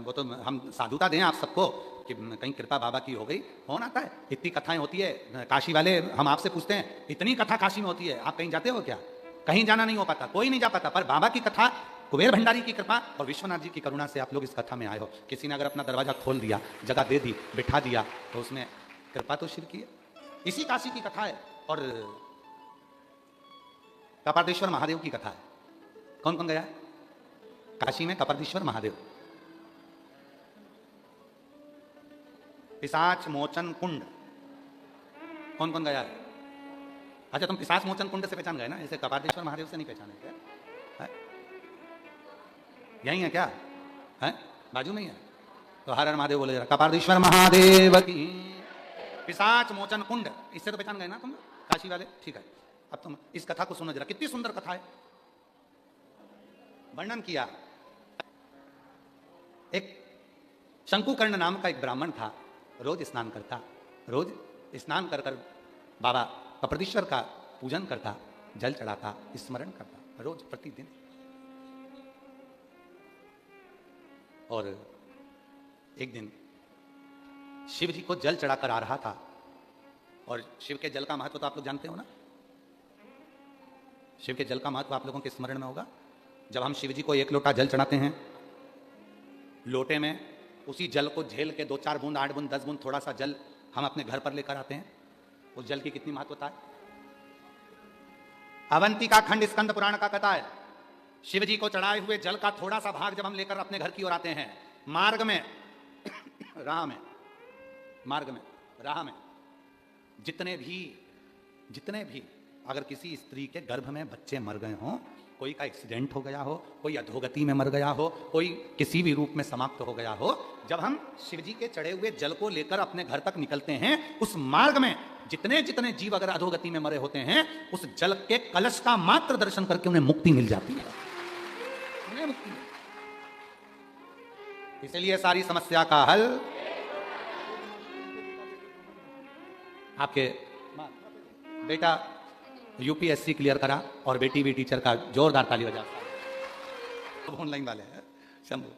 वो तो हम साधुता दें आप सबको कि कहीं कृपा बाबा की हो गई, कौन आता है। इतनी कथाएं होती है काशी वाले, हम आपसे पूछते हैं इतनी कथा काशी में होती है, आप कहीं जाते हो क्या? कहीं जाना नहीं हो पाता, कोई नहीं जा पाता, पर बाबा की कथा, कुबेर भंडारी की कृपा और विश्वनाथ जी की करुणा से आप लोग इस कथा में आए हो। किसी ने अगर अपना दरवाजा खोल दिया, जगह दे दी, बिठा दिया, तो उसमें कृपा तो शिव की है। इसी काशी की कथा है और कपाटेश्वर महादेव की कथा है। कौन कौन गया है काशी में? कपाटेश्वर महादेव, पिशाच मोचन कुंड, कौन कौन गया है? अच्छा, तुम पिशाच मोचन कुंड से पहचान गए ना, ऐसे कपाटेश्वर महादेव से नहीं पहचाने क्या? यही है क्या? है बाजू में ही है तो हर हर महादेव बोले जरा, कपाटेश्वर महादेव की। पिशाच मोचन कुंड, इससे तो पहचान गए ना तुम काशी वाले? ठीक है, अब तुम इस कथा को सुनो जरा, कितनी सुंदर कथा है। वर्णन किया, एक शंकुकर्ण नाम का एक ब्राह्मण था, रोज स्नान करता, रोज स्नान कर कर बाबा कपाटेश्वर का पूजन करता, जल चढ़ाता, स्मरण करता रोज प्रतिदिन। और एक दिन शिव जी को जल चढ़ाकर आ रहा था, और शिव के जल का महत्व तो आप लोग जानते हो ना। शिव के जल का महत्व आप लोगों के स्मरण में होगा। जब हम शिव जी को एक लोटा जल चढ़ाते हैं, लोटे में उसी जल को झेल के 2-4 बूंद, 8 बूंद, 10 बूंद थोड़ा सा जल हम अपने घर पर लेकर आते हैं, उस जल की कितनी महत्वता है। अवंतिका खंड स्कंद पुराण का कथा है, शिव जी को चढ़ाए हुए जल का थोड़ा सा भाग जब हम लेकर अपने घर की ओर आते हैं, मार्ग में राह में जितने भी अगर किसी स्त्री के गर्भ में बच्चे मर गए हों, कोई का एक्सीडेंट हो गया हो, कोई अधोगति में मर गया हो, कोई किसी भी रूप में समाप्त हो गया हो, जब हम शिव जी के चढ़े हुए जल को लेकर अपने घर तक निकलते हैं, उस मार्ग में जितने जितने जीव अगर अधोगति में मरे होते हैं, उस जल के कलश का मात्र दर्शन करके उन्हें मुक्ति मिल जाती है, उन्हें मुक्ति। इसलिए सारी समस्या का हल आपके बेटा यूपीएससी क्लियर करा और बेटी भी टीचर का जोरदार ताली बजा, अब ऑनलाइन वाले हैं शंभू।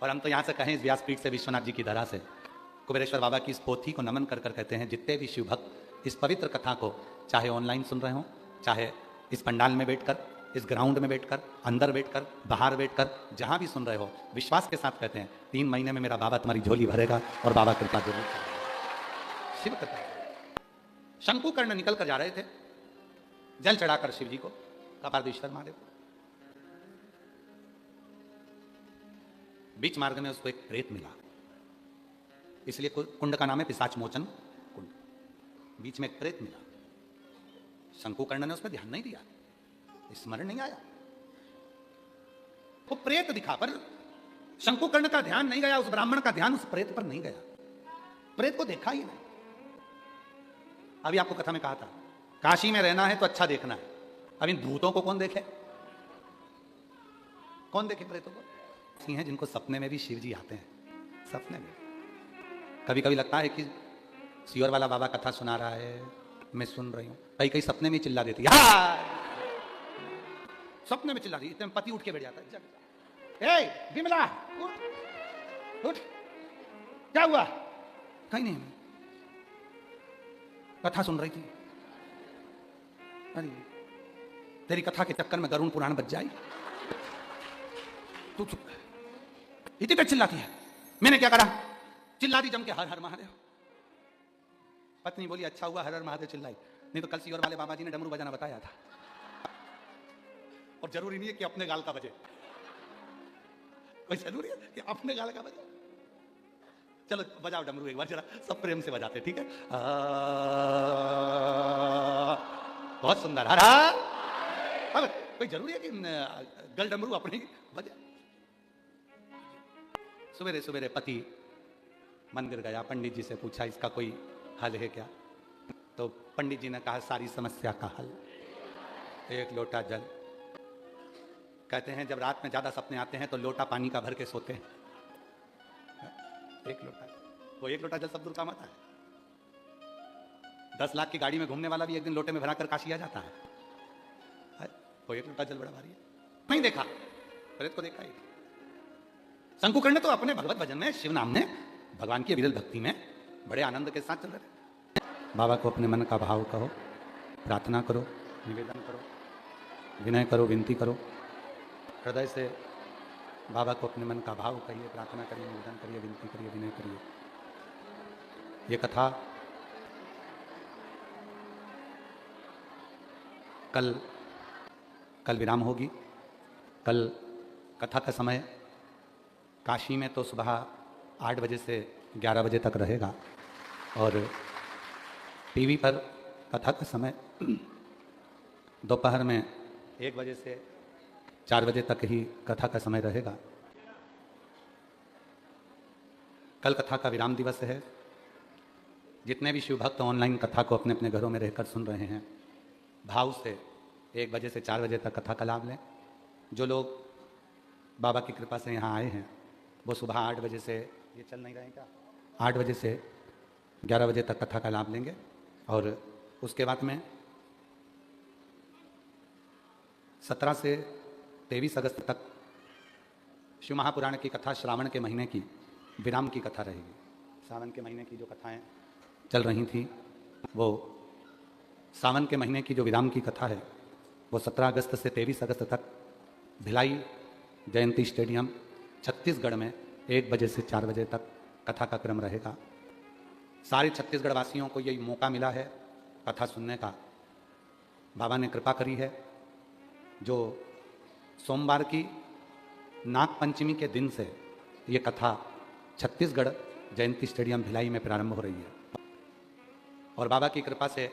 और हम तो यहां से कहें इस व्यासपीठ से, विश्वनाथ जी की धरा से, कुबेरेश्वर बाबा की इस पोथी को नमन कर कर कहते हैं, जितने भी शिव भक्त इस पवित्र कथा को चाहे ऑनलाइन सुन रहे हो, चाहे इस पंडाल में बैठकर, इस ग्राउंड में बैठकर, अंदर बैठकर, बाहर बैठकर, जहां भी सुन रहे हो, विश्वास के साथ कहते हैं 3 महीने में मेरा बाबा तुम्हारी झोली भरेगा और बाबा कृपा जरूर करेगा। शिव कथा। शंकुकर्ण निकल कर जा रहे थे जल चढ़ाकर शिव जी को, कपाटेश्वर महादेव। बीच मार्ग में उसको एक प्रेत मिला, इसलिए कुंड का नाम है पिशाच मोचन कुंड। बीच में एक प्रेत मिला, शंकुकर्ण ने उस पर ध्यान नहीं दिया, स्मरण नहीं आया, वो प्रेत दिखा, पर शंकुकर्ण का ध्यान नहीं गया, उस ब्राह्मण का ध्यान उस प्रेत पर नहीं गया, प्रेत को देखा ही नहीं। अभी आपको कथा में कहा था, काशी में रहना है तो अच्छा देखना है। अब इन भूतों को कौन देखे? कौन देखे प्रेतों को? ऐसी हैं जिनको सपने में भी शिव जी आते हैं, सपने में। कभी कभी लगता है कि सियोर वाला बाबा कथा सुना रहा है, मैं सुन रही हूं, कहीं कहीं सपने में चिल्ला देती है, सपने में चिल्ला रही, इतने पति उठ के बैठ जाता है, ए बिमला उठ उठ, क्या हुआ? कहीं नहीं, कथा सुन रही थी। अरे तेरी कथा के चक्कर में गरुण पुराण बच जाए, तू चुप, इतनी देर चिल्लाती है। मैंने क्या करा? चिल्ला दी जम के, हर हर महादेव। पत्नी बोली अच्छा हुआ हर हर महादेव चिल्लाई, नहीं तो कल सियोर वाले बाबा जी ने डमरू बजाना बताया था। और जरूरी नहीं है कि अपने गाल का बजे, कोई जरूरी है कि अपने गाल का बजे। चलो बजाओ डमरू एक बार जरा, सब प्रेम से बजाते, ठीक है? बहुत सुंदर, हर हर। अब कोई जरूरी है कि गल डमरू अपने बजे? सवेरे सवेरे पति मंदिर गया, पंडित जी से पूछा इसका कोई हल है क्या? तो पंडित जी ने कहा सारी समस्या का हल एक लोटा जल। कहते हैं जब रात में ज्यादा सपने आते हैं तो लोटा पानी का भर के सोते हैं, एक लोटा, वो एक लोटा जल सब दूर काम आता है। 10 लाख की गाड़ी में घूमने वाला भी एक दिन लोटे में भरा कर काशी आ जाता है। वो एक लोटा जल बड़ा भारी है, नहीं देखा, प्रेत को देखा ही। शंकुकर्ण तो अपने भगवत भजन में, शिव नाम में, भगवान की विरल भक्ति में बड़े आनंद के साथ चल रहे थे। बाबा को अपने मन का भाव कहो, प्रार्थना करो, निवेदन करो, विनय करो, विनती करो, हृदय से बाबा को अपने मन का भाव कहिए, प्रार्थना करिए, निवेदन करिए, विनती करिए, विनय करिए। ये कथा कल विराम होगी। कल कथा का समय काशी में तो सुबह 8 बजे से 11 बजे तक रहेगा और टीवी पर कथा का समय दोपहर में 1 बजे से 4 बजे तक ही कथा का समय रहेगा। कल कथा का विराम दिवस है। जितने भी शिव भक्त ऑनलाइन कथा को अपने अपने घरों में रहकर सुन रहे हैं, भाव से 1 बजे से 4 बजे तक कथा का लाभ लें। जो लोग बाबा की कृपा से यहाँ आए हैं वो सुबह 8 बजे से, ये चल नहीं रहे हैं क्या, 8 बजे से 11 बजे तक कथा का लाभ लेंगे और उसके बाद में 17 से 23 अगस्त तक शिव महापुराण की कथा श्रावण के महीने की विराम की कथा रहेगी। सावन के महीने की जो कथाएं चल रही थी वो सावन के महीने की जो विराम की कथा है वो 17 अगस्त से 23 अगस्त तक भिलाई जयंती स्टेडियम छत्तीसगढ़ में 1 बजे से 4 बजे तक कथा का क्रम रहेगा। सारे छत्तीसगढ़ वासियों को यही मौका मिला है कथा सुनने का। बाबा ने कृपा करी है। जो सोमवार की नाग पंचमी के दिन से ये कथा छत्तीसगढ़ जयंती स्टेडियम भिलाई में प्रारंभ हो रही है और बाबा की कृपा से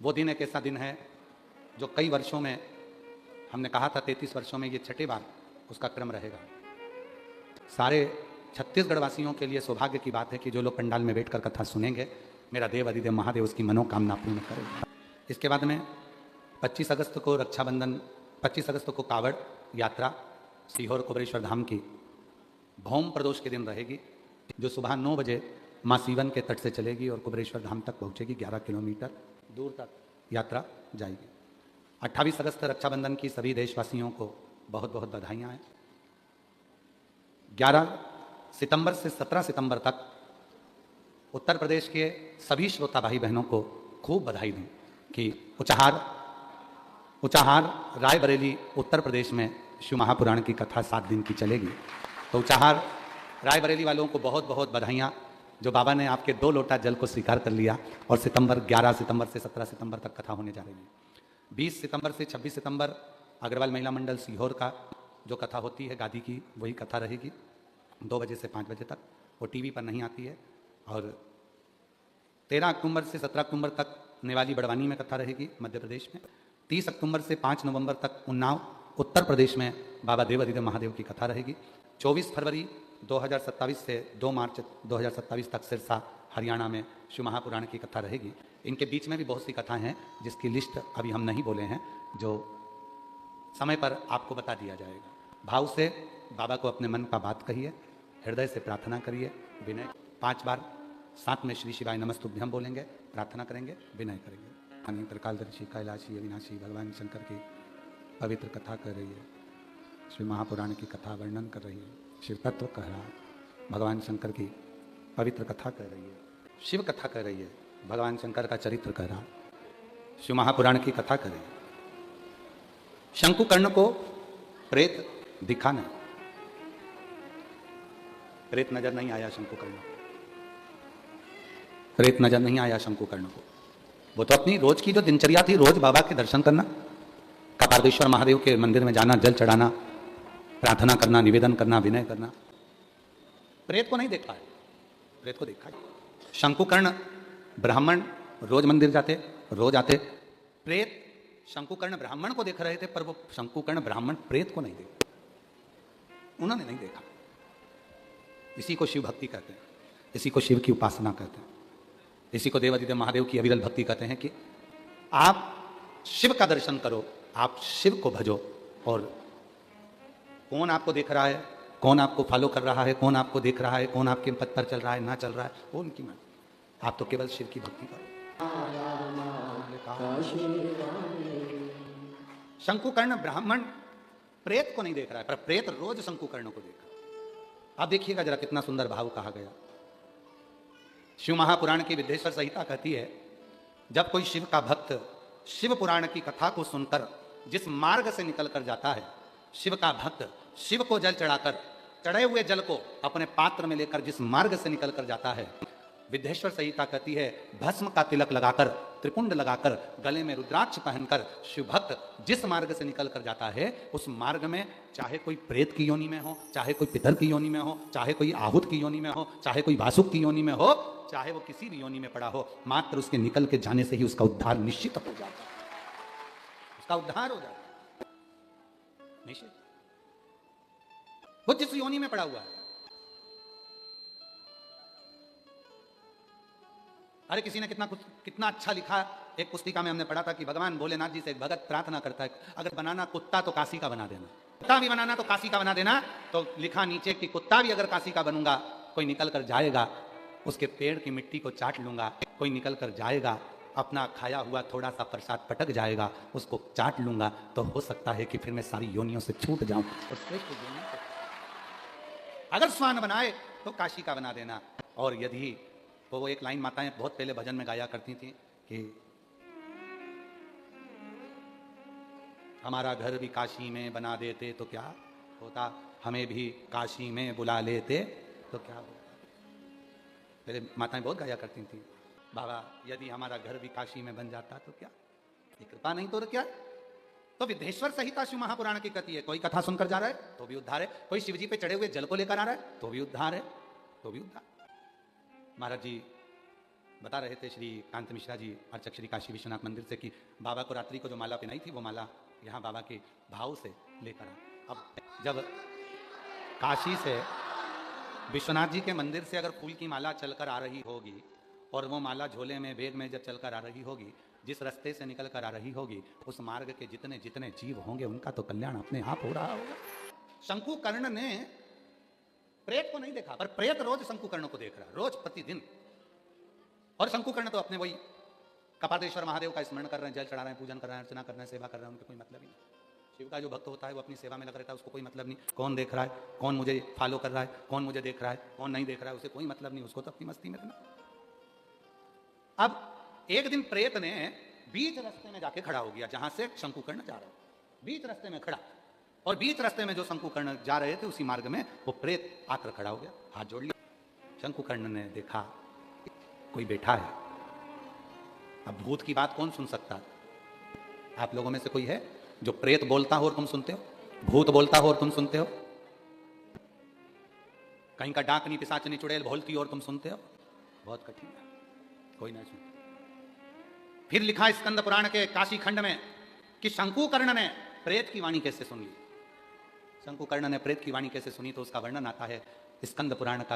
वो दिन एक ऐसा दिन है जो कई वर्षों में, हमने कहा था 33 वर्षों में ये 6ठे बार उसका क्रम रहेगा। सारे छत्तीसगढ़ वासियों के लिए सौभाग्य की बात है कि जो लोग पंडाल में बैठकर कथा सुनेंगे, मेरा देव अधिदेव महादेव उसकी मनोकामना पूर्ण करेगा। इसके बाद में 25 अगस्त को रक्षाबंधन, 25 अगस्त को कावड़ यात्रा सीहोर कुबेरेश्वर धाम की भौम प्रदोष के दिन रहेगी, जो सुबह 9 बजे माँ सीवन के तट से चलेगी और कुबेरेश्वर धाम तक पहुँचेगी। 11 किलोमीटर दूर तक यात्रा जाएगी। 28 अगस्त रक्षाबंधन की सभी देशवासियों को बहुत बहुत बधाइयाँ हैं। 11 सितंबर से 17 सितंबर तक उत्तर प्रदेश के सभी श्रोता भाई बहनों को खूब बधाई दूं कि उचाहार रायबरेली उत्तर प्रदेश में शिव महापुराण की कथा 7 दिन की चलेगी। तो उचाहार रायबरेली वालों को बहुत बहुत बधाइयाँ, जो बाबा ने आपके 2 लोटा जल को स्वीकार कर लिया और 11 सितंबर से 17 सितंबर तक कथा होने जा रही है। 20 सितंबर से 26 सितंबर अग्रवाल महिला मंडल सीहोर का जो कथा होती है गादी की, वही कथा रहेगी 2 बजे से 5 बजे तक। वो टीवी पर नहीं आती है। और 13 अक्टूबर से 17 अक्टूबर तक नेवाली बड़वानी में कथा रहेगी मध्य प्रदेश में। 30 अक्टूबर से 5 नवंबर तक उन्नाव उत्तर प्रदेश में बाबा देव अधिदेव महादेव की कथा रहेगी। 24 फरवरी 2027 से 2 मार्च 2027 तक सिरसा हरियाणा में शिव महापुराण की कथा रहेगी। इनके बीच में भी बहुत सी कथाएं हैं जिसकी लिस्ट अभी हम नहीं बोले हैं, जो समय पर आपको बता दिया जाएगा। भाव से बाबा को अपने मन का बात कहिए, हृदय से प्रार्थना करिए, विनय 5 बार साथ में श्री शिवाय नमस्तुभ्यम बोलेंगे, प्रार्थना करेंगे, विनय करेंगे। त्रिकालदर्शी कैलाशी अविनाशी भगवान शंकर की पवित्र कथा कर रही है, श्री महापुराण की कथा वर्णन कर रही है, शिव तत्व कह रहा है, भगवान शंकर की पवित्र कथा कर रही है, शिव कथा कर रही है, भगवान शंकर का चरित्र कह रहा है, शिव महापुराण की कथा कर रही है। शंकुकर्ण को प्रेत दिखा नहीं, प्रेत नजर नहीं आया शंकुकर्ण को, प्रेत नजर नहीं आया शंकुकर्ण को। वो तो अपनी रोज की जो दिनचर्या थी, रोज बाबा के दर्शन करना, कपालेश्वर महादेव के मंदिर में जाना, जल चढ़ाना, प्रार्थना करना, निवेदन करना, विनय करना। प्रेत को नहीं देखा है, प्रेत को देखा है। शंकुकर्ण ब्राह्मण रोज मंदिर जाते, रोज आते। प्रेत शंकुकर्ण ब्राह्मण को देख रहे थे, पर वो शंकुकर्ण ब्राह्मण प्रेत को नहीं देखा, उन्होंने नहीं देखा। इसी को शिव भक्ति कहते हैं, इसी को शिव की उपासना कहते हैं, इसी को देव अधिदेव महादेव की अविरल भक्ति कहते हैं कि आप शिव का दर्शन करो, आप शिव को भजो। और कौन आपको देख रहा है, कौन आपको फॉलो कर रहा है, कौन आपको देख रहा है, कौन आपके पथ पर चल रहा है, ना चल रहा है, वो उनकी मन। आप तो केवल शिव की भक्ति करो। शंकुकर्ण ब्राह्मण प्रेत को नहीं देख रहा है, पर प्रेत रोज शंकुकर्ण को देख रहा है। आप देखिएगा जरा कितना सुंदर भाव कहा गया। शिव महापुराण की विद्येश्वर संहिता कहती है, जब कोई शिव का भक्त शिव पुराण की कथा को सुनकर जिस मार्ग से निकल कर जाता है, शिव का भक्त शिव को जल चढ़ाकर, चढ़े हुए जल को अपने पात्र में लेकर जिस मार्ग से निकल कर जाता है, विद्येश्वर संहिता कहती है भस्म का तिलक लगाकर, त्रिपुंड लगाकर, गले में रुद्राक्ष पहनकर शिव भक्त जिस मार्ग से निकल कर जाता है, उस मार्ग में चाहे कोई प्रेत की योनि में हो, चाहे कोई पितर की योनि में हो, चाहे कोई आहूत की योनि में हो, चाहे कोई वासुक की योनि में हो, चाहे वो किसी भी योनि में पड़ा हो, मात्र उसके निकल के जाने से ही उसका उद्धार निश्चित हो जाता है, उसका उद्धार हो जाता है निश्चित। वो जिस योनि में पड़ा हुआ है। अरे किसी ने कितना अच्छा लिखा, एक पुस्तिका में हमने पढ़ा था कि भगवान भोलेनाथ जी से एक भगत प्रार्थना करता है, अगर बनाना कुत्ता तो काशी का बना देना, कुत्ता भी बनाना तो काशी का बना देना। तो लिखा नीचे कि कुत्ता भी अगर काशी का बनूंगा, कोई निकल कर जाएगा, उसके पेड़ की मिट्टी को चाट लूंगा, कोई निकल कर जाएगा, अपना खाया हुआ थोड़ा सा प्रसाद पटक जाएगा, उसको चाट लूंगा, तो हो सकता है कि फिर मैं सारी योनियों से छूट जाऊं। अगर स्वान बनाए तो काशी का बना देना। और यदि तो वो एक लाइन माताएं बहुत पहले भजन में गाया करती थी कि हमारा घर भी काशी में बना देते तो क्या होता, हमें भी काशी में बुला लेते तो क्या होता। पहले माताएं बहुत गाया करती थी, बाबा यदि हमारा घर भी काशी में बन जाता तो क्या, ये कृपा नहीं तो क्या। तो विद्येश्वर संहिता शिव महापुराण की कहती है, कोई कथा सुनकर जा रहा है तो भी उद्धार है, कोई शिवजी पे चढ़े हुए जल को लेकर आ रहा है तो भी उद्धार है, तो भी उद्धार। महाराज जी बता रहे थे, श्री कांत मिश्रा जी अर्चक श्री काशी विश्वनाथ मंदिर से, कि बाबा को रात्रि को जो माला पहनाई थी वो माला यहाँ बाबा के भाव से लेकर आ। अब जब काशी से विश्वनाथ जी के मंदिर से अगर फूल की माला चलकर आ रही होगी और वो माला झोले में बैग में जब चलकर आ रही होगी, जिस रास्ते से निकल कर आ रही होगी, उस मार्ग के जितने जितने जीव होंगे उनका तो कल्याण अपने आप हो रहा होगा। शंकुकर्ण ने प्रेत को नहीं देखा, पर प्रेत रोज शंकुकर्ण को देख रहा, रोज प्रतिदिन। और शंकुकर्ण तो अपने वही कपालेश्वर महादेव का स्मरण कर रहे हैं, जल चढ़ा रहे हैं, पूजन कर रहे हैं, अर्चना कर रहे हैं, सेवा कर रहे हैं, उनको कोई मतलब ही नहीं। शिव का जो भक्त होता है वो अपनी सेवा में लग रहता है, उसको कोई मतलब नहीं कौन देख रहा है, कौन मुझे फॉलो कर रहा है, कौन मुझे देख रहा है, कौन नहीं देख रहा है, उसे कोई मतलब नहीं, उसको तो अपनी मस्ती में रहना। अब एक दिन प्रेत ने बीच रास्ते में जाके खड़ा हो गया, जहां से शंकुकर्ण जा रहा है, बीच रास्ते में खड़ा, और बीच रास्ते में जो शंकुकर्ण जा रहे थे उसी मार्ग में वो प्रेत आकर खड़ा हो गया, हाथ जोड़ लिया। शंकुकर्ण ने देखा कोई बैठा है। अब भूत की बात कौन सुन सकता है? आप लोगों में से कोई है जो प्रेत बोलता हो और तुम सुनते हो, भूत बोलता हो और तुम सुनते हो, कहीं का डाकनी पिशाचनी चुड़ैल बोलती हो और तुम सुनते हो? बहुत कठिन है, कोई नहीं सुनता। फिर लिखा स्कंद पुराण के काशी खंड में कि शंकुकर्ण ने प्रेत की वाणी कैसे सुन ली। शंकुकर्ण ने प्रेत की वाणी कैसे सुनी, तो उसका वर्णन आता है स्कंद पुराण का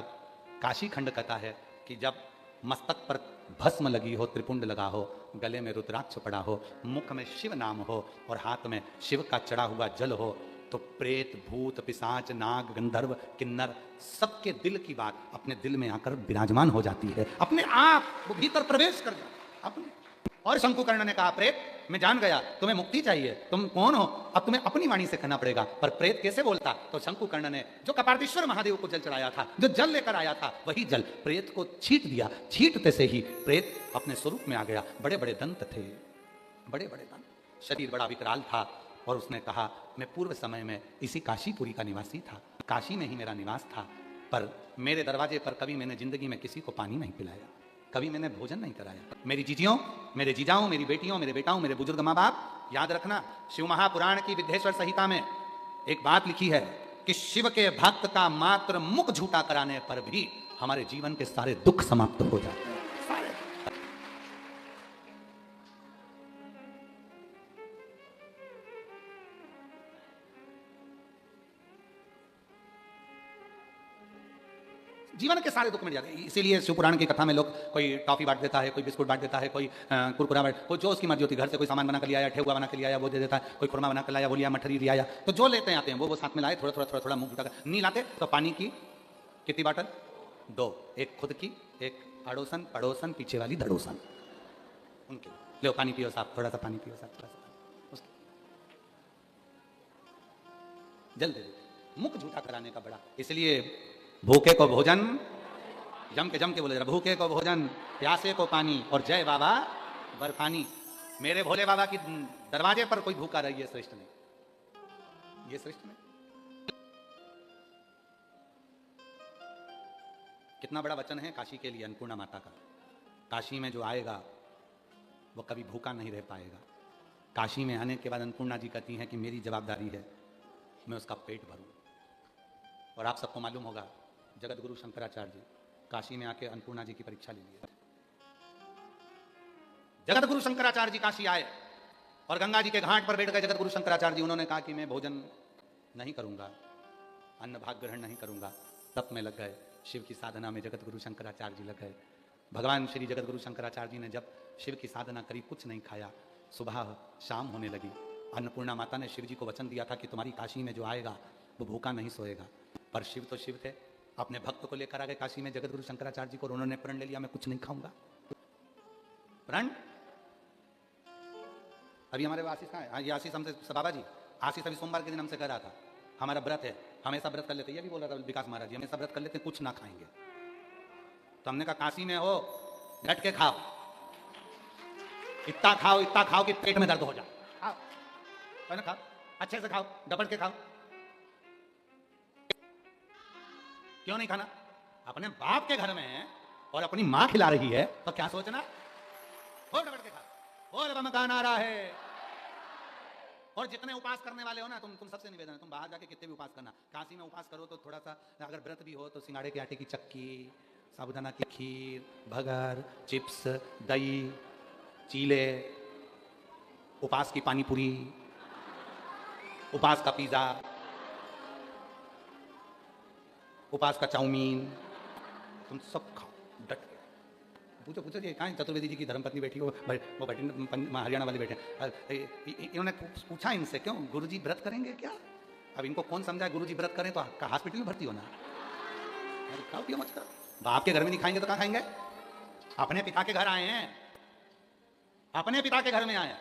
काशी खंड कहता है कि जब मस्तक पर भस्म लगी हो, त्रिपुंड लगा हो, गले में रुद्राक्ष पड़ा हो, मुख में शिव नाम हो और हाथ में शिव का चढ़ा हुआ जल हो, तो प्रेत भूत पिशाच नाग गंधर्व किन्नर सबके दिल की बात अपने दिल में आकर विराजमान हो जाती है, अपने आप वो भीतर प्रवेश कर जाता अपने। और शंकुकर्ण ने कहा प्रेत मैं जान गया तुम्हें मुक्ति चाहिए, तुम कौन हो, अब तुम्हें अपनी वाणी से कहना पड़ेगा। पर प्रेत कैसे बोलता? तो शंकुकर्ण ने जो कपालेश्वर महादेव को जल चढ़ाया था, जो जल लेकर आया था, वही जल प्रेत को छींट दिया। छींटते से ही प्रेत अपने स्वरूप में आ गया। बड़े बड़े दंत थे, बड़े बड़े दंत, शरीर बड़ा विकराल था। और उसने कहा मैं पूर्व समय में इसी काशीपुरी का निवासी था, काशी में ही मेरा निवास था, पर मेरे दरवाजे पर कभी मैंने जिंदगी में किसी को पानी नहीं पिलाया, कभी मैंने भोजन नहीं कराया। मेरी जीजियों, मेरे जीजाओं, मेरी बेटियों, मेरे बेटाओं, मेरे बुजुर्ग माँ बाप, याद रखना शिव महापुराण की विद्येश्वर संहिता में एक बात लिखी है कि शिव के भक्त का मात्र मुख झूठा कराने पर भी हमारे जीवन के सारे दुख समाप्त हो जाते हैं। जीवन के सारे दुख मिट जाते हैं। इसीलिए शिवपुराण की कथा में लोग कोई टॉफी बांट देता है, कोई बिस्कुट बांट देता है, कोई कुरकुरा बांट, कोई जो उसकी मर्जी होती है, घर से कोई सामान बना कर लिया, ठेकुआ बना कर लिया, वो दे देता है, कोई खुरमा बना कर लाया, वो लिया, मठरी लिया, तो जो लेते आते हैं वो साथ में लाए, थोड़ा थोड़ा थोड़ा थोड़ा मुंह उठाकर नहीं लाते तो पानी की कितनी बाटल? 2, एक खुद की, एक अड़ोसन पड़ोसन पीछे वाली धड़ोसन, उनके लो पानी पियो साहब, थोड़ा सा पानी पियो साहब, थोड़ा सा जल दे देते, मुख झूठा कराने का बड़ा। इसलिए भूखे को भोजन, जम के बोले, भूखे को भोजन, प्यासे को पानी और जय बाबा बर्फानी। मेरे भोले बाबा की दरवाजे पर कोई भूखा रहे, ये श्रेष्ठ नहीं, ये श्रेष्ठ नहीं। कितना बड़ा वचन है काशी के लिए अन्नपूर्णा माता का। काशी में जो आएगा वो कभी भूखा नहीं रह पाएगा। काशी में आने के बाद अन्नपूर्णा जी कहती हैं कि मेरी जवाबदारी है मैं उसका पेट भरूं। और आप सबको मालूम होगा जगत गुरु शंकराचार्य जी काशी में आके अन्नपूर्णा जी की परीक्षा ले लिए। जगत गुरु शंकराचार्य जी काशी आए और गंगा जी के घाट पर बैठ गए। जगत गुरु शंकराचार्य जी उन्होंने कहा कि मैं भोजन नहीं करूंगा, अन्न भाग ग्रहण नहीं करूंगा। तप में लग गए, शिव की साधना में जगत गुरु शंकराचार्य जी लग गए। भगवान श्री जगत गुरु शंकराचार्य जी ने जब शिव की साधना करी, कुछ नहीं खाया, सुबह शाम होने लगी। अन्नपूर्णा माता ने शिव जी को वचन दिया था कि तुम्हारी काशी में जो आएगा वो भूखा नहीं सोएगा। पर शिव तो शिव थे, अपने भक्त को लेकर आ गए काशी में जगत गुरु शंकराचार्य जी को, और उन्होंने प्रण ले लिया मैं कुछ नहीं खाऊंगा। प्रण अभी हमारे आशीष कहाँ है? ये आशीष हमसे बाबा जी आशीष अभी सोमवार के दिन हमसे कह रहा था हमारा व्रत है, हमेशा व्रत कर लेते। ये भी बोल रहा था विकास महाराज जी हमेशा व्रत कर लेते, कुछ ना खाएंगे। तो हमने कहा काशी में हो डट के खाओ, इतना खाओ कि पेट में दर्द हो जाए। खाओ है ना, खाओ अच्छे से खाओ, डबल के खाओ। क्यों नहीं खाना? अपने बाप के घर में और अपनी मां खिला रही है तो क्या सोचना? हो डबल के खाओ। और बम का नारा है। और जितने उपास करने वाले हो ना, तुम सबसे निवेदन है, तुम बाहर जाके कितने भी उपास करना, काशी में उपास करो तो थोड़ा सा, अगर व्रत भी हो तो सिंगाड़े के आटे की चक्की, साबूदाना की खीर, भगर, चिप्स, दही, चीले, उपास की पानी पूरी, उपास का पिज्जा, उपास का चाउमीन, तुम सब खाओ डट के। पूछो जी कहाँ चतुर्वेदी जी की धर्मपत्नी बैठी हो, वो बैठी हरियाणा वाले बैठे। इन्होंने पूछा इनसे क्यों गुरुजी व्रत करेंगे क्या? अब इनको कौन समझाए गुरुजी व्रत करें तो हॉस्पिटल में भर्ती होना। खाओ पियो मत करो, बाप के घर में नहीं खाएंगे तो कहाँ खाएंगे? अपने पिता के घर आए हैं, अपने पिता के घर में आए।